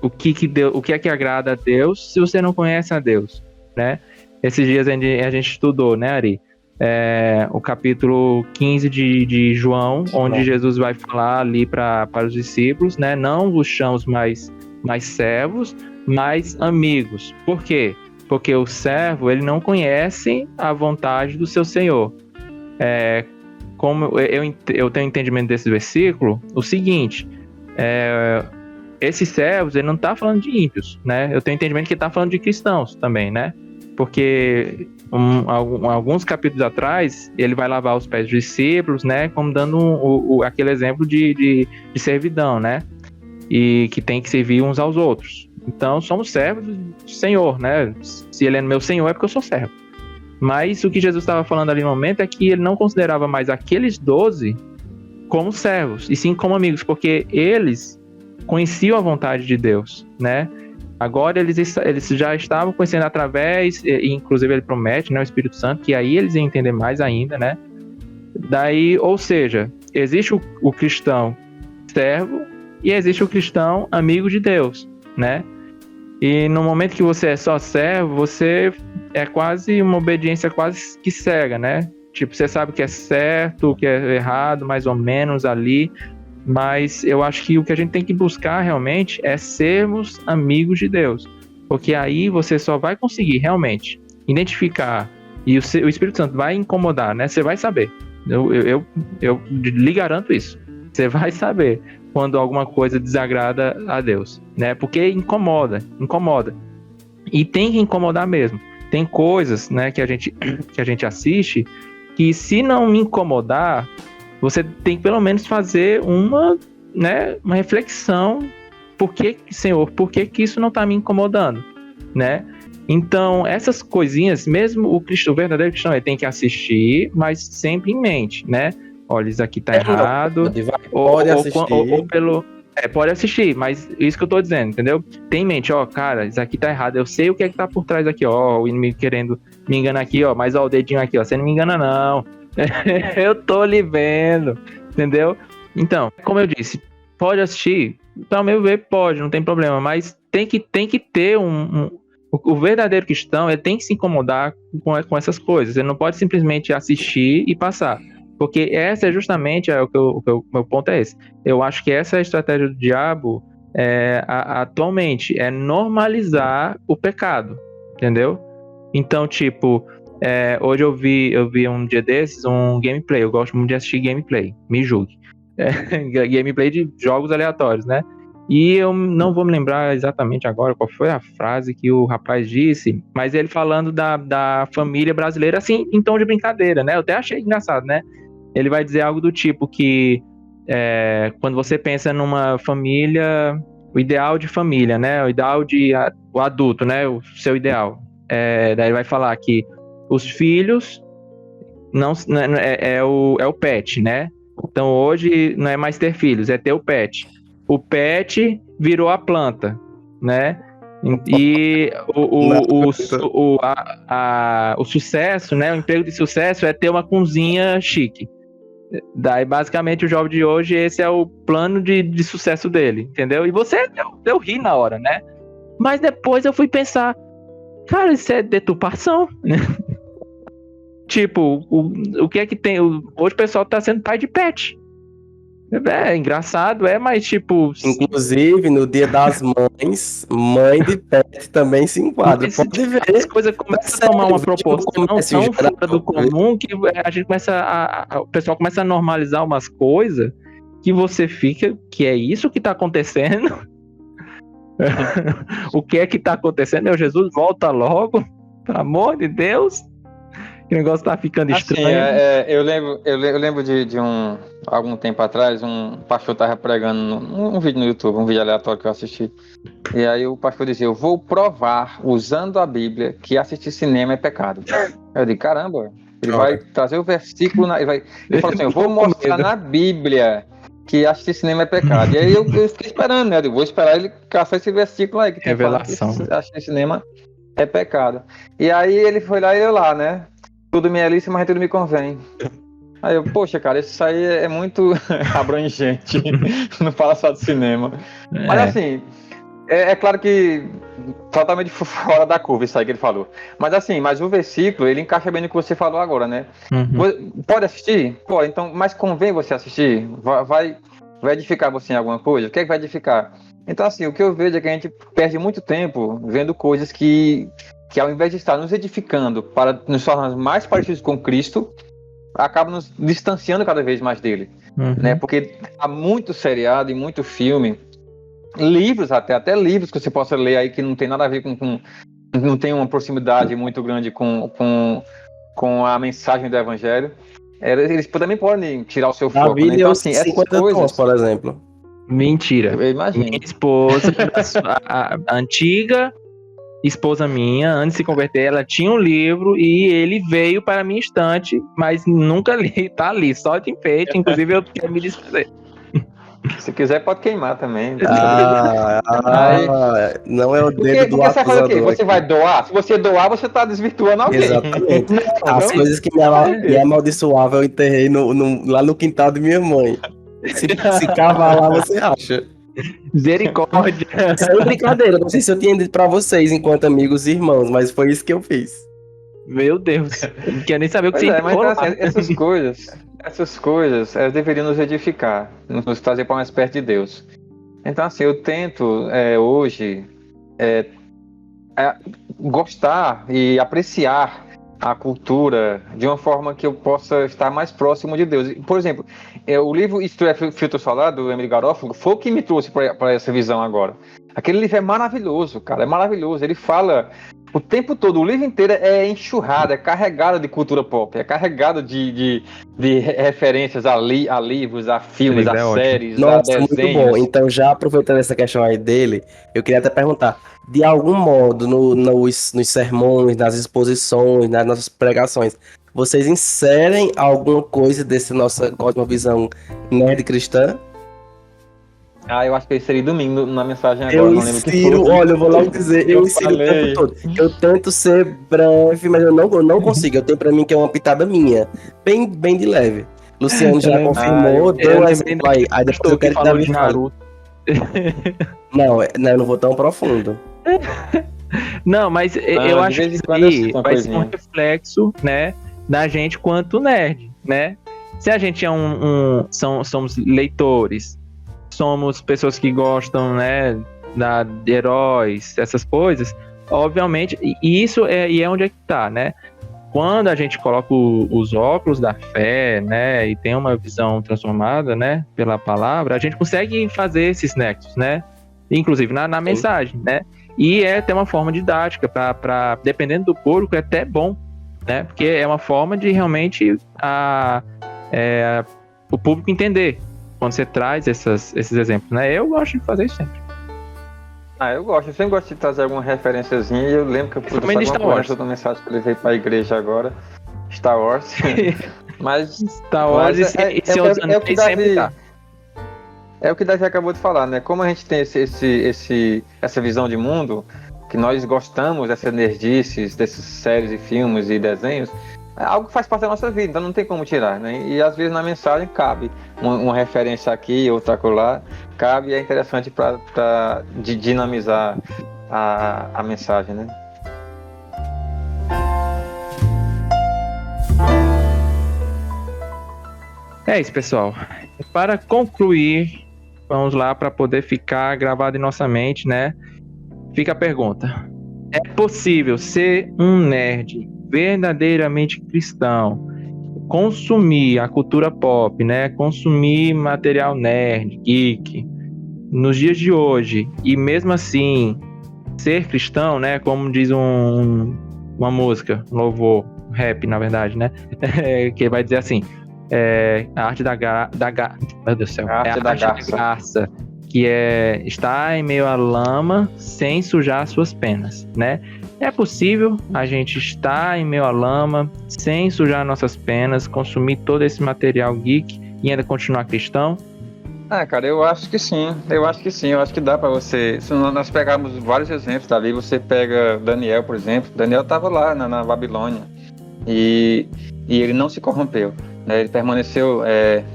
o que é que agrada a Deus se você não conhece a Deus, né? Esses dias a gente estudou, né, Ari? O capítulo 15 de João, onde Jesus vai falar ali para os discípulos, né? Não vos chamo mais servos, mas amigos. Por quê? Porque o servo, ele não conhece a vontade do seu senhor. Como eu tenho entendimento desse versículo, o seguinte, esses servos, ele não está falando de ímpios, né? Eu tenho entendimento que ele está falando de cristãos também, né? Porque alguns capítulos atrás, ele vai lavar os pés dos discípulos, né? Como dando aquele exemplo de servidão, né? E que tem que servir uns aos outros. Então, somos servos do Senhor, né? Se ele é meu Senhor, é porque eu sou servo. Mas o que Jesus estava falando ali no momento é que ele não considerava mais aqueles 12 como servos, e sim como amigos, porque eles conheciam a vontade de Deus, né? Agora eles já estavam conhecendo através, e inclusive ele promete, né, o Espírito Santo, que aí eles iam entender mais ainda, né? Daí, ou seja, existe o cristão servo e existe o cristão amigo de Deus, né? E no momento que você é só servo, você é quase uma obediência quase que cega, né? Tipo, você sabe o que é certo, o que é errado, mais ou menos ali, mas eu acho que o que a gente tem que buscar realmente é sermos amigos de Deus, porque aí você só vai conseguir realmente identificar, e o Espírito Santo vai incomodar, né? Você vai saber, eu lhe garanto isso, você vai saber quando alguma coisa desagrada a Deus, né? Porque incomoda, e tem que incomodar mesmo. Tem coisas, né, que a gente assiste, que se não me incomodar, você tem que pelo menos fazer uma reflexão. Senhor, por que isso não está me incomodando, né? Então, essas coisinhas, mesmo o verdadeiro cristão, ele tem que assistir, mas sempre em mente, né? Olha, isso aqui tá errado. Pode assistir. Pode assistir, mas isso que eu tô dizendo, entendeu? Tem em mente, cara, isso aqui tá errado. Eu sei o que é que tá por trás aqui, o inimigo querendo me enganar aqui, mas o dedinho aqui, você não me engana não. Eu tô lhe vendo, entendeu? Então, como eu disse, pode assistir, ao meu ver, pode, não tem problema, mas tem que ter o verdadeiro cristão, ele tem que se incomodar com essas coisas. Ele não pode simplesmente assistir e passar. Porque essa é justamente meu ponto é esse. Eu acho que essa é a estratégia do diabo atualmente, é normalizar o pecado, entendeu? Então, tipo, hoje eu vi um dia desses um gameplay. Eu gosto muito de assistir gameplay, me julgue. Gameplay de jogos aleatórios, né? E eu não vou me lembrar exatamente agora qual foi a frase que o rapaz disse, mas ele falando da família brasileira, assim, em tom de brincadeira, né? Eu até achei engraçado, né? Ele vai dizer algo do tipo que quando você pensa numa família, o ideal de família, né? O ideal o adulto, né? O seu ideal. Daí ele vai falar que os filhos é o pet, né? Então hoje não é mais ter filhos, é ter o pet. O pet virou a planta, né? E o sucesso, né? O emprego de sucesso é ter uma cozinha chique. Daí, basicamente, o jovem de hoje, esse é o plano de sucesso dele, entendeu? E você deu rir na hora, né? Mas depois eu fui pensar, cara, isso é deturpação. Tipo, o que é que tem? Hoje o pessoal tá sendo pai de pet. É engraçado, mas tipo. Inclusive, no Dia das Mães, mãe de pet também se enquadra. Pode ver. As coisas começam a tomar uma proporção tão fora do comum que a gente começa o pessoal começa a normalizar umas coisas que você fica, que é isso que tá acontecendo? O que é que tá acontecendo? Meu Jesus, volta logo, pelo amor de Deus. O negócio tá ficando estranho. Eu lembro de algum tempo atrás, um pastor tava pregando um vídeo no YouTube, um vídeo aleatório que eu assisti. E aí o pastor dizia, eu vou provar, usando a Bíblia, que assistir cinema é pecado. Eu digo, caramba, ele vai trazer o versículo, ele falou assim, eu vou mostrar na Bíblia que assistir cinema é pecado. E aí eu fiquei esperando, né? Eu vou esperar ele caçar esse versículo aí, que tem revelação. Que assistir cinema é pecado. E aí ele foi lá e eu lá, né? Tudo me é lícito, mas tudo me convém. Aí eu, poxa, cara, isso aí é muito abrangente. Não fala só de cinema. Mas assim, é claro que totalmente fora da curva isso aí que ele falou. Mas o versículo, ele encaixa bem no que você falou agora, né? Pode assistir? Pode, então, mas convém você assistir? Vai edificar você em alguma coisa? O que é que vai edificar? Então, assim, o que eu vejo é que a gente perde muito tempo vendo coisas que ao invés de estar nos edificando para nos tornar mais parecidos com Cristo, acaba nos distanciando cada vez mais dele. Né? Porque há muito seriado e muito filme, livros até livros que você possa ler aí que não tem nada a ver com não tem uma proximidade muito grande com a mensagem do Evangelho. Eles também podem tirar o seu foco. Né? Então, assim, essas coisas, tons, por exemplo. Mentira. Eu imagino. Minha esposa, a antiga esposa minha, antes de se converter, ela tinha um livro e ele veio para a minha estante, mas nunca li, tá ali, só de enfeite, inclusive eu quero me desfazer. Se quiser pode queimar também. Não é o dedo do você vai fazer o quê? acusador. Você vai doar? Se você doar, você tá desvirtuando alguém. Exatamente. As coisas que me amaldiçoavam eu enterrei lá no quintal de minha mãe. Se cavar lá, você acha. Misericórdia. Sem brincadeira, não sei se eu tinha dito pra vocês enquanto amigos e irmãos, mas foi isso que eu fiz. Meu Deus, não quero nem saber o que você mas assim, essas coisas elas deveriam nos edificar, nos trazer para mais perto de Deus. Então assim, eu tento hoje gostar e apreciar a cultura de uma forma que eu possa estar mais próximo de Deus. Por exemplo, o livro Isto é Filtro Solar, do Emily Garofalo, foi o que me trouxe para essa visão agora. Aquele livro é maravilhoso, cara, é maravilhoso. Ele fala o tempo todo, o livro inteiro é enxurrado, é carregado de cultura pop, é carregado de referências a livros, a filmes, a séries, a desenhos. Muito bom. Então, já aproveitando essa questão aí dele, eu queria até perguntar, de algum modo, nos sermões, nas exposições, nas nossas pregações, vocês inserem alguma coisa dessa nossa cosmovisão nerd cristã? Eu acho que eu inseri domingo na mensagem agora, não lembro que foi. Olha, eu vou logo dizer, eu insiro o tempo todo. Eu tento ser breve, mas eu não consigo. Eu tenho pra mim que é uma pitada minha, bem de leve. Luciano já confirmou, deu um exemplo aí. Aí depois eu quero que Davi fale. Não, eu não vou tão profundo. Não, mas eu acho que isso aí vai ser um reflexo, né, da gente quanto nerd, né? Se a gente é somos leitores, somos pessoas que gostam, né, de heróis, essas coisas, obviamente, e isso é onde é que tá, né? Quando a gente coloca os óculos da fé, né, e tem uma visão transformada, né, pela palavra, a gente consegue fazer esses nexos, né? Inclusive na mensagem, né? E tem uma forma didática, para dependendo do público, é até bom, né? Porque é uma forma de realmente o público entender quando você traz esses exemplos, né? Eu gosto de fazer isso sempre. Eu sempre gosto de trazer alguma referenciazinha, e eu lembro que eu pude fazer uma coisa da mensagem que eu levei para a igreja agora, Star Wars. Mas Star Wars é o que Davi, é o que Davi acabou de falar, né? Como a gente tem essa visão de mundo, que nós gostamos dessas nerdices, dessas séries e filmes e desenhos, é algo que faz parte da nossa vida, então não tem como tirar, né? E às vezes na mensagem cabe uma referência aqui, outra acolá, cabe, e é interessante para dinamizar a mensagem, né? É isso, pessoal. Para concluir, vamos lá para poder ficar gravado em nossa mente, né? Fica a pergunta: é possível ser um nerd verdadeiramente cristão, consumir a cultura pop, né? Consumir material nerd, geek, nos dias de hoje, e mesmo assim ser cristão, né? Como diz uma música, um louvor, rap, na verdade, né? Que vai dizer assim: a arte meu Deus do céu, A arte da garça. que estar em meio à lama sem sujar suas penas, né? É possível a gente estar em meio à lama sem sujar nossas penas, consumir todo esse material geek e ainda continuar cristão? Cara, eu acho que sim. Eu acho que dá pra você. Se nós pegarmos vários exemplos dali, você pega Daniel, por exemplo. Daniel estava lá na Babilônia e ele não se corrompeu, né? Ele permaneceu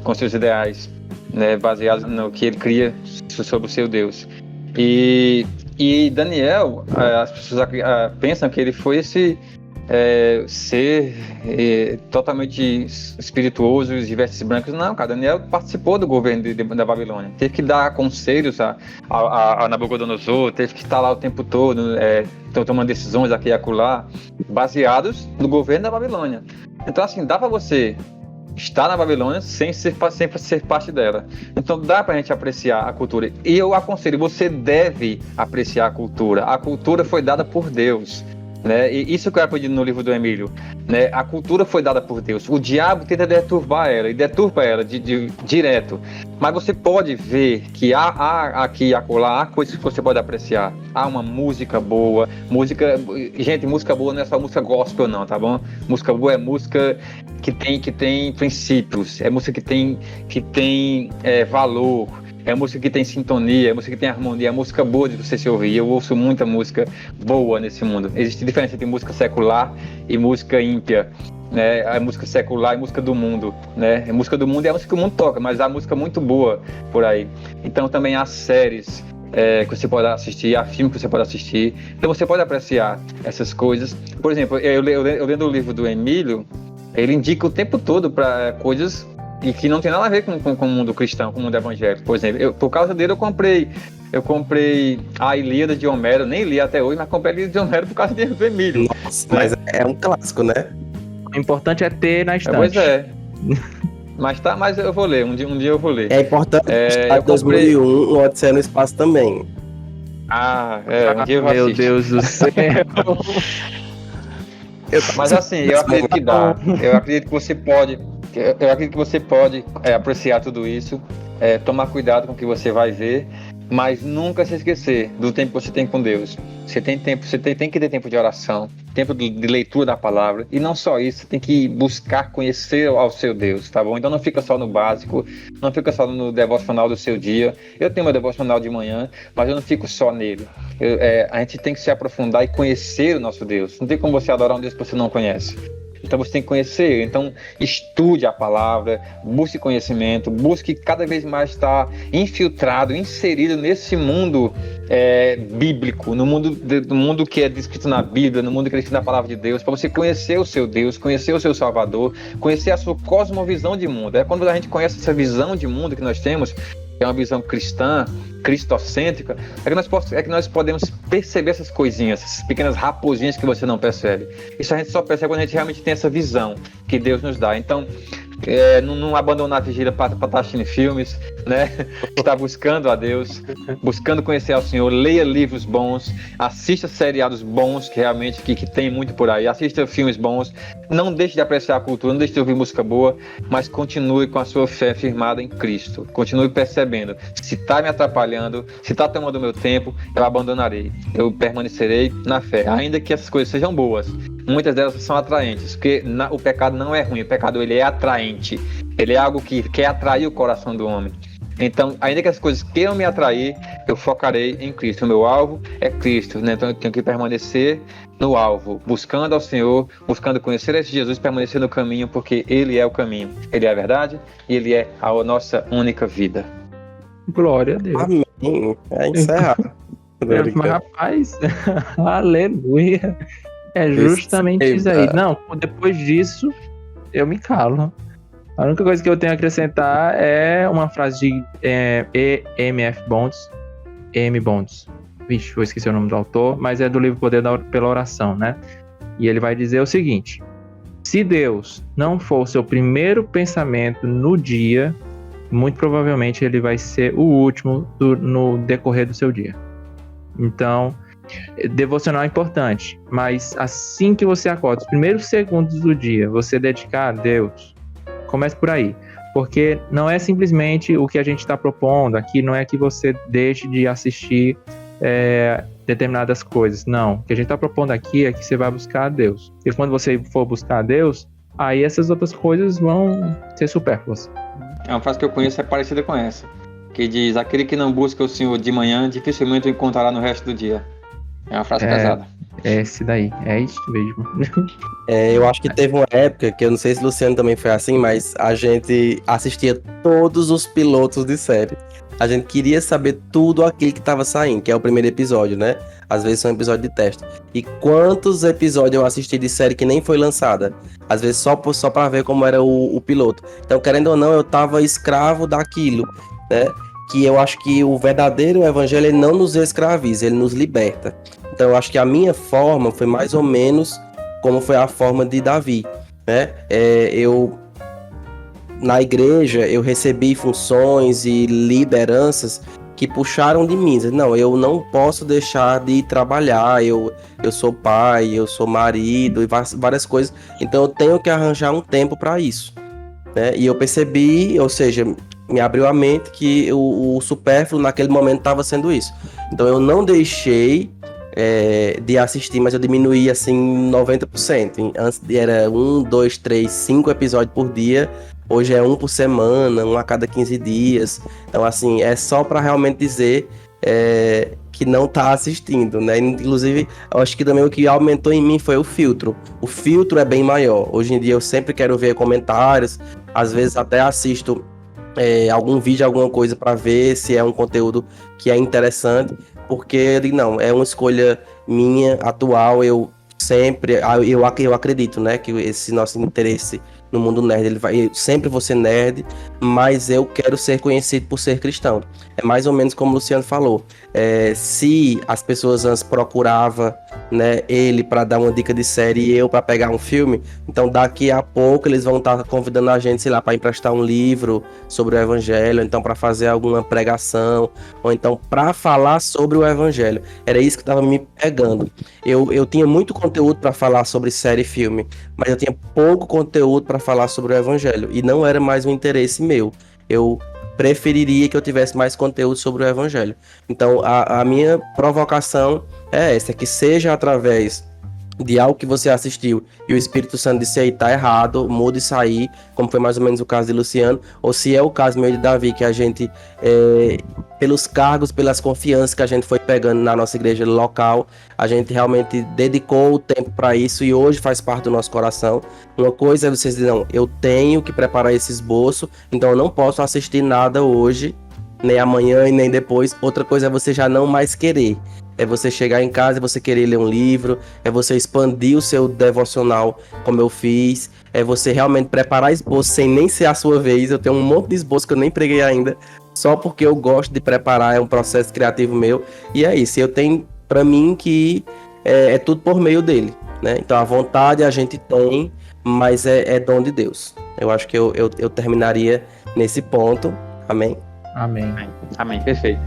com seus ideais, né, baseados no que ele cria sobre o seu Deus. E Daniel, as pessoas pensam que ele foi esse ser totalmente espirituoso e de vestes brancas. Não, cara, Daniel participou do governo da Babilônia. Teve que dar conselhos a Nabucodonosor, teve que estar lá o tempo todo, tomando decisões aqui e acolá, baseados no governo da Babilônia. Então, assim, dá para você estar na Babilônia sem ser parte dela. Então dá pra gente apreciar a cultura. E eu aconselho, você deve apreciar a cultura. A cultura foi dada por Deus, né? E isso que eu aprendi no livro do Emílio, né? A cultura foi dada por Deus. O diabo tenta deturbar ela, e deturpa ela direto. Mas você pode ver que há aqui e acolá, há coisas que você pode apreciar. Há uma música boa. Gente, música boa não é só música gospel não, tá bom? Música boa é música que tem princípios, é música que tem valor, é música que tem sintonia, é música que tem harmonia, é música boa de você se ouvir. Eu ouço muita música boa nesse mundo. Existe diferença entre música secular e música ímpia, né? A música secular e música do mundo, né? A música do mundo é a música que o mundo toca, mas há música muito boa por aí. Então também há séries que você pode assistir, há filmes que você pode assistir. Então você pode apreciar essas coisas. Por exemplo, eu lendo o livro do Emílio, ele indica o tempo todo para coisas que não tem nada a ver com o mundo cristão, com o mundo evangélico. Por exemplo, por causa dele eu comprei a Ilíada de Homero, nem li até hoje, mas comprei a Ilíada de Homero por causa do Emílio. Nossa, mas é um clássico, né? O importante é ter na estante. Pois é. Mas eu vou ler, um dia eu vou ler. É importante em 2001, o Odisseia no Espaço também. Um dia eu vou assistir. Meu Deus do céu. Mas assim, eu acredito que dá. Eu acredito que você pode apreciar tudo isso, tomar cuidado com o que você vai ver, mas nunca se esquecer do tempo que você tem com Deus. Você tem que ter tempo de oração, tempo de leitura da palavra, e não só isso, você tem que buscar conhecer ao seu Deus, tá bom? Então não fica só no básico, não fica só no devocional do seu dia. Eu tenho meu devocional de manhã, mas eu não fico só nele. A gente tem que se aprofundar e conhecer o nosso Deus. Não tem como você adorar um Deus que você não conhece. Então você tem que conhecer. Então estude a palavra, busque conhecimento, busque cada vez mais estar infiltrado, inserido nesse mundo bíblico, no mundo que é descrito na Bíblia, no mundo que é descrito na palavra de Deus, para você conhecer o seu Deus, conhecer o seu Salvador, conhecer a sua cosmovisão de mundo. É quando a gente conhece essa visão de mundo que nós temos, que é uma visão cristã, cristocêntrica, é que nós podemos perceber essas coisinhas, essas pequenas raposinhas que você não percebe. Isso a gente só percebe quando a gente realmente tem essa visão que Deus nos dá. Então, não abandonar a vigília para estar assistindo filmes, né? Estar buscando a Deus, buscando conhecer ao Senhor, leia livros bons, assista seriados bons, que realmente que tem muito por aí, assista filmes bons, não deixe de apreciar a cultura, não deixe de ouvir música boa, mas continue com a sua fé firmada em Cristo, continue percebendo, se está me atrapalhando, se está tomando meu tempo, eu abandonarei, eu permanecerei na fé, ainda que essas coisas sejam boas. Muitas delas são atraentes, porque o pecado não é ruim, o pecado ele é atraente, ele é algo que quer atrair o coração do homem. Então, ainda que as coisas queiram me atrair, eu focarei em Cristo. O meu alvo é Cristo, né? Então eu tenho que permanecer no alvo, buscando ao Senhor, buscando conhecer esse Jesus, permanecer no caminho, porque Ele é o caminho, Ele é a verdade e Ele é a nossa única vida. Glória a Deus. Amém. É encerrado. Mas, rapaz, aleluia. É justamente isso aí. Não, depois disso, eu me calo. A única coisa que eu tenho a acrescentar é uma frase de E.M.F. Bonds. E.M. Bonds. Vixe, vou esquecer o nome do autor, mas é do livro Poder pela Oração, né? E ele vai dizer o seguinte: se Deus não for o seu primeiro pensamento no dia, muito provavelmente ele vai ser o último no decorrer do seu dia. Então, devocional é importante, mas assim que você acorda, os primeiros segundos do dia, você dedicar a Deus, comece por aí. Porque não é simplesmente o que a gente está propondo aqui, não é que você deixe de assistir determinadas coisas. Não, o que a gente está propondo aqui é que você vai buscar a Deus. E quando você for buscar a Deus, aí essas outras coisas vão ser supérfluas. É uma frase que eu conheço, é parecida com essa, que diz: aquele que não busca o Senhor de manhã, dificilmente o encontrará no resto do dia. É uma frase pesada. É esse daí, é isso mesmo. Eu acho que teve uma época, que eu não sei se o Luciano também foi assim, mas a gente assistia todos os pilotos de série. A gente queria saber tudo aquilo que tava saindo, que é o primeiro episódio, né? Às vezes são episódios de teste. E quantos episódios eu assisti de série que nem foi lançada? Às vezes só pra ver como era o piloto. Então, querendo ou não, eu tava escravo daquilo, né? Que eu acho que o verdadeiro evangelho, ele não nos escraviza, ele nos liberta. Então, eu acho que a minha forma foi mais ou menos como foi a forma de Davi, né? Na igreja, eu recebi funções e lideranças que puxaram de mim. Não, eu não posso deixar de trabalhar, eu sou pai, eu sou marido e várias coisas. Então, eu tenho que arranjar um tempo para isso, né? E eu percebi, ou seja, me abriu a mente que o supérfluo naquele momento estava sendo isso. Então, eu não deixei de assistir, mas eu diminuí assim 90%. Antes era 1, 2, 3, 5 episódios por dia. Hoje é 1 por semana, 1 a cada 15 dias. Então, assim, é só para realmente dizer que não tá assistindo, né? Inclusive, eu acho que também o que aumentou em mim foi o filtro. O filtro é bem maior. Hoje em dia eu sempre quero ver comentários, às vezes até assisto algum vídeo, alguma coisa para ver se é um conteúdo que é interessante, porque não, é uma escolha minha, atual. Eu acredito, né, que esse nosso interesse no mundo nerd, eu sempre vou ser nerd, mas eu quero ser conhecido por ser cristão. É mais ou menos como o Luciano falou. Se as pessoas antes procuravam, né, ele para dar uma dica de série e eu para pegar um filme, então daqui a pouco eles vão estar convidando a gente, sei lá, para emprestar um livro sobre o evangelho, então para fazer alguma pregação, ou então para falar sobre o evangelho. Era isso que estava me pegando. Eu tinha muito conteúdo para falar sobre série e filme, mas eu tinha pouco conteúdo para falar sobre o evangelho, e não era mais um interesse meu. Eu preferiria que eu tivesse mais conteúdo sobre o evangelho. Então, a minha provocação é essa, que seja através de algo que você assistiu e o Espírito Santo disse aí, tá errado, muda e sair, como foi mais ou menos o caso de Luciano, ou se é o caso meio de Davi, que a gente, pelos cargos, pelas confianças que a gente foi pegando na nossa igreja local, a gente realmente dedicou o tempo para isso e hoje faz parte do nosso coração. Uma coisa é vocês dizem, não, eu tenho que preparar esse esboço, então eu não posso assistir nada hoje, nem amanhã e nem depois. Outra coisa é você já não mais querer. É você chegar em casa e você querer ler um livro, é você expandir o seu devocional, como eu fiz, é você realmente preparar esboço sem nem ser a sua vez. Eu tenho um monte de esboço que eu nem preguei ainda, só porque eu gosto de preparar, é um processo criativo meu, e é isso. Eu tenho, pra mim, que é tudo por meio dele, né? Então a vontade a gente tem, mas é dom de Deus. Eu acho que eu terminaria nesse ponto. Amém? Amém. Amém, perfeito.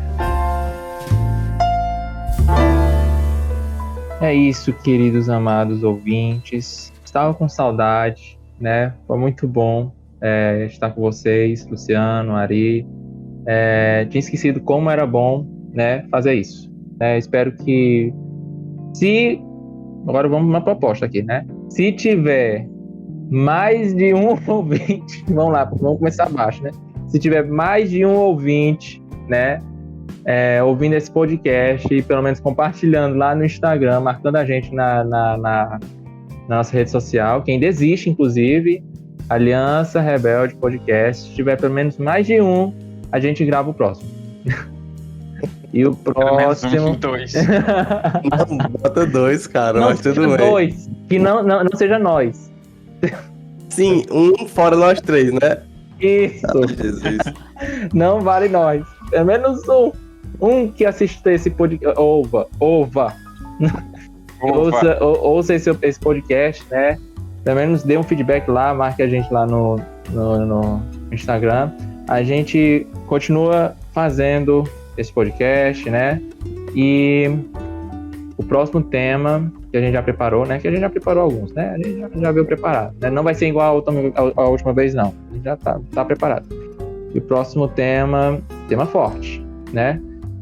É isso, queridos amados ouvintes. Estava com saudade, né? Foi muito bom estar com vocês, Luciano, Ari. Tinha esquecido como era bom, né, fazer isso. Espero que, agora vamos uma proposta aqui, né? Se tiver mais de um ouvinte, vamos começar abaixo, né? Se tiver mais de um ouvinte, né, ouvindo esse podcast e pelo menos compartilhando lá no Instagram, marcando a gente na nossa rede social, que ainda existe, inclusive, Aliança Rebelde Podcast. Se tiver pelo menos mais de um, a gente grava o próximo. E o próximo. 2. Não, bota 2, cara, Não mas tudo seja bem. 2. Que não seja nós. Sim, um fora nós 3, né? Isso. Oh, Jesus. Não vale nós. É menos um. Um que assiste esse podcast. Ouça esse podcast, né? Pelo menos dê um feedback lá, marque a gente lá no Instagram. A gente continua fazendo esse podcast, né? E o próximo tema que a gente já preparou, né? Que a gente já preparou alguns, né? A gente já veio preparado, né? Não vai ser igual a última vez, não. A gente já tá preparado. E o próximo tema forte, né?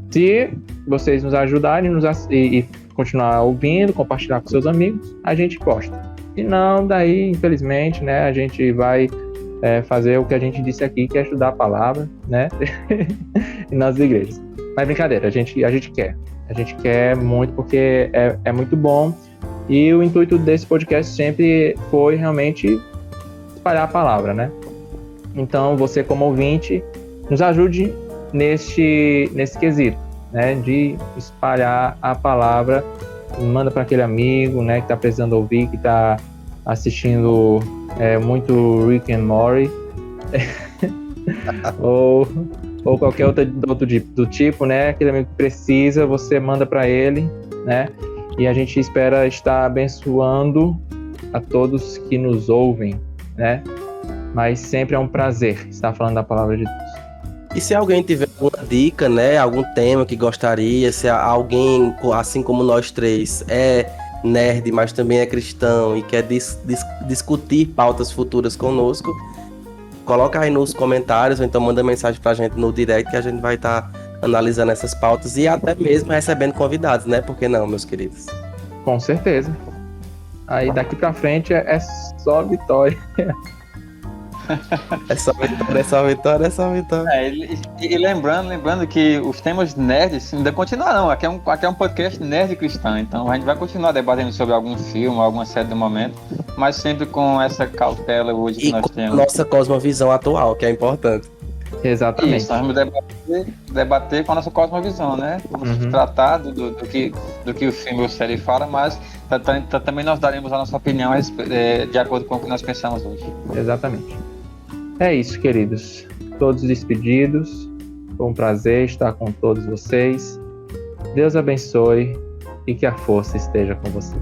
Se vocês nos ajudarem e continuar ouvindo, compartilhar com seus amigos, a gente posta. Se não, daí, infelizmente, né? A gente vai fazer o que a gente disse aqui, que é estudar a palavra, né? nas igrejas. Mas brincadeira, a gente quer. A gente quer muito porque é muito bom. E o intuito desse podcast sempre foi realmente espalhar a palavra, né? Então, você como ouvinte, nos ajude nesse quesito, né? De espalhar a palavra. Manda para aquele amigo, né? Que está precisando ouvir, que está assistindo muito Rick and Morty. ou qualquer outro do tipo, né? Aquele amigo que precisa, você manda para ele, né? E a gente espera estar abençoando a todos que nos ouvem, né? Mas sempre é um prazer estar falando da palavra de Deus. E se alguém tiver alguma dica, né? Algum tema que gostaria, se alguém, assim como nós 3, é nerd, mas também é cristão e quer discutir pautas futuras conosco, coloca aí nos comentários ou então manda mensagem pra gente no direct que a gente vai estar analisando essas pautas e até mesmo recebendo convidados, né? Por que não, meus queridos? Com certeza. Aí daqui pra frente é só vitória. É só vitória, é só vitória, é só vitória. E lembrando que os temas nerds ainda continuarão. Aqui é um podcast nerd cristão, então a gente vai continuar debatendo sobre algum filme, alguma série do momento, mas sempre com essa cautela hoje que nós temos. Nossa cosmovisão atual, que é importante. Exatamente. Isso, nós vamos debater com a nossa cosmovisão, né? Vamos tratar do que o filme ou série fala, mas também nós daremos a nossa opinião de acordo com o que nós pensamos hoje. Exatamente. É isso, queridos. Todos despedidos. Foi um prazer estar com todos vocês. Deus abençoe e que a força esteja com vocês.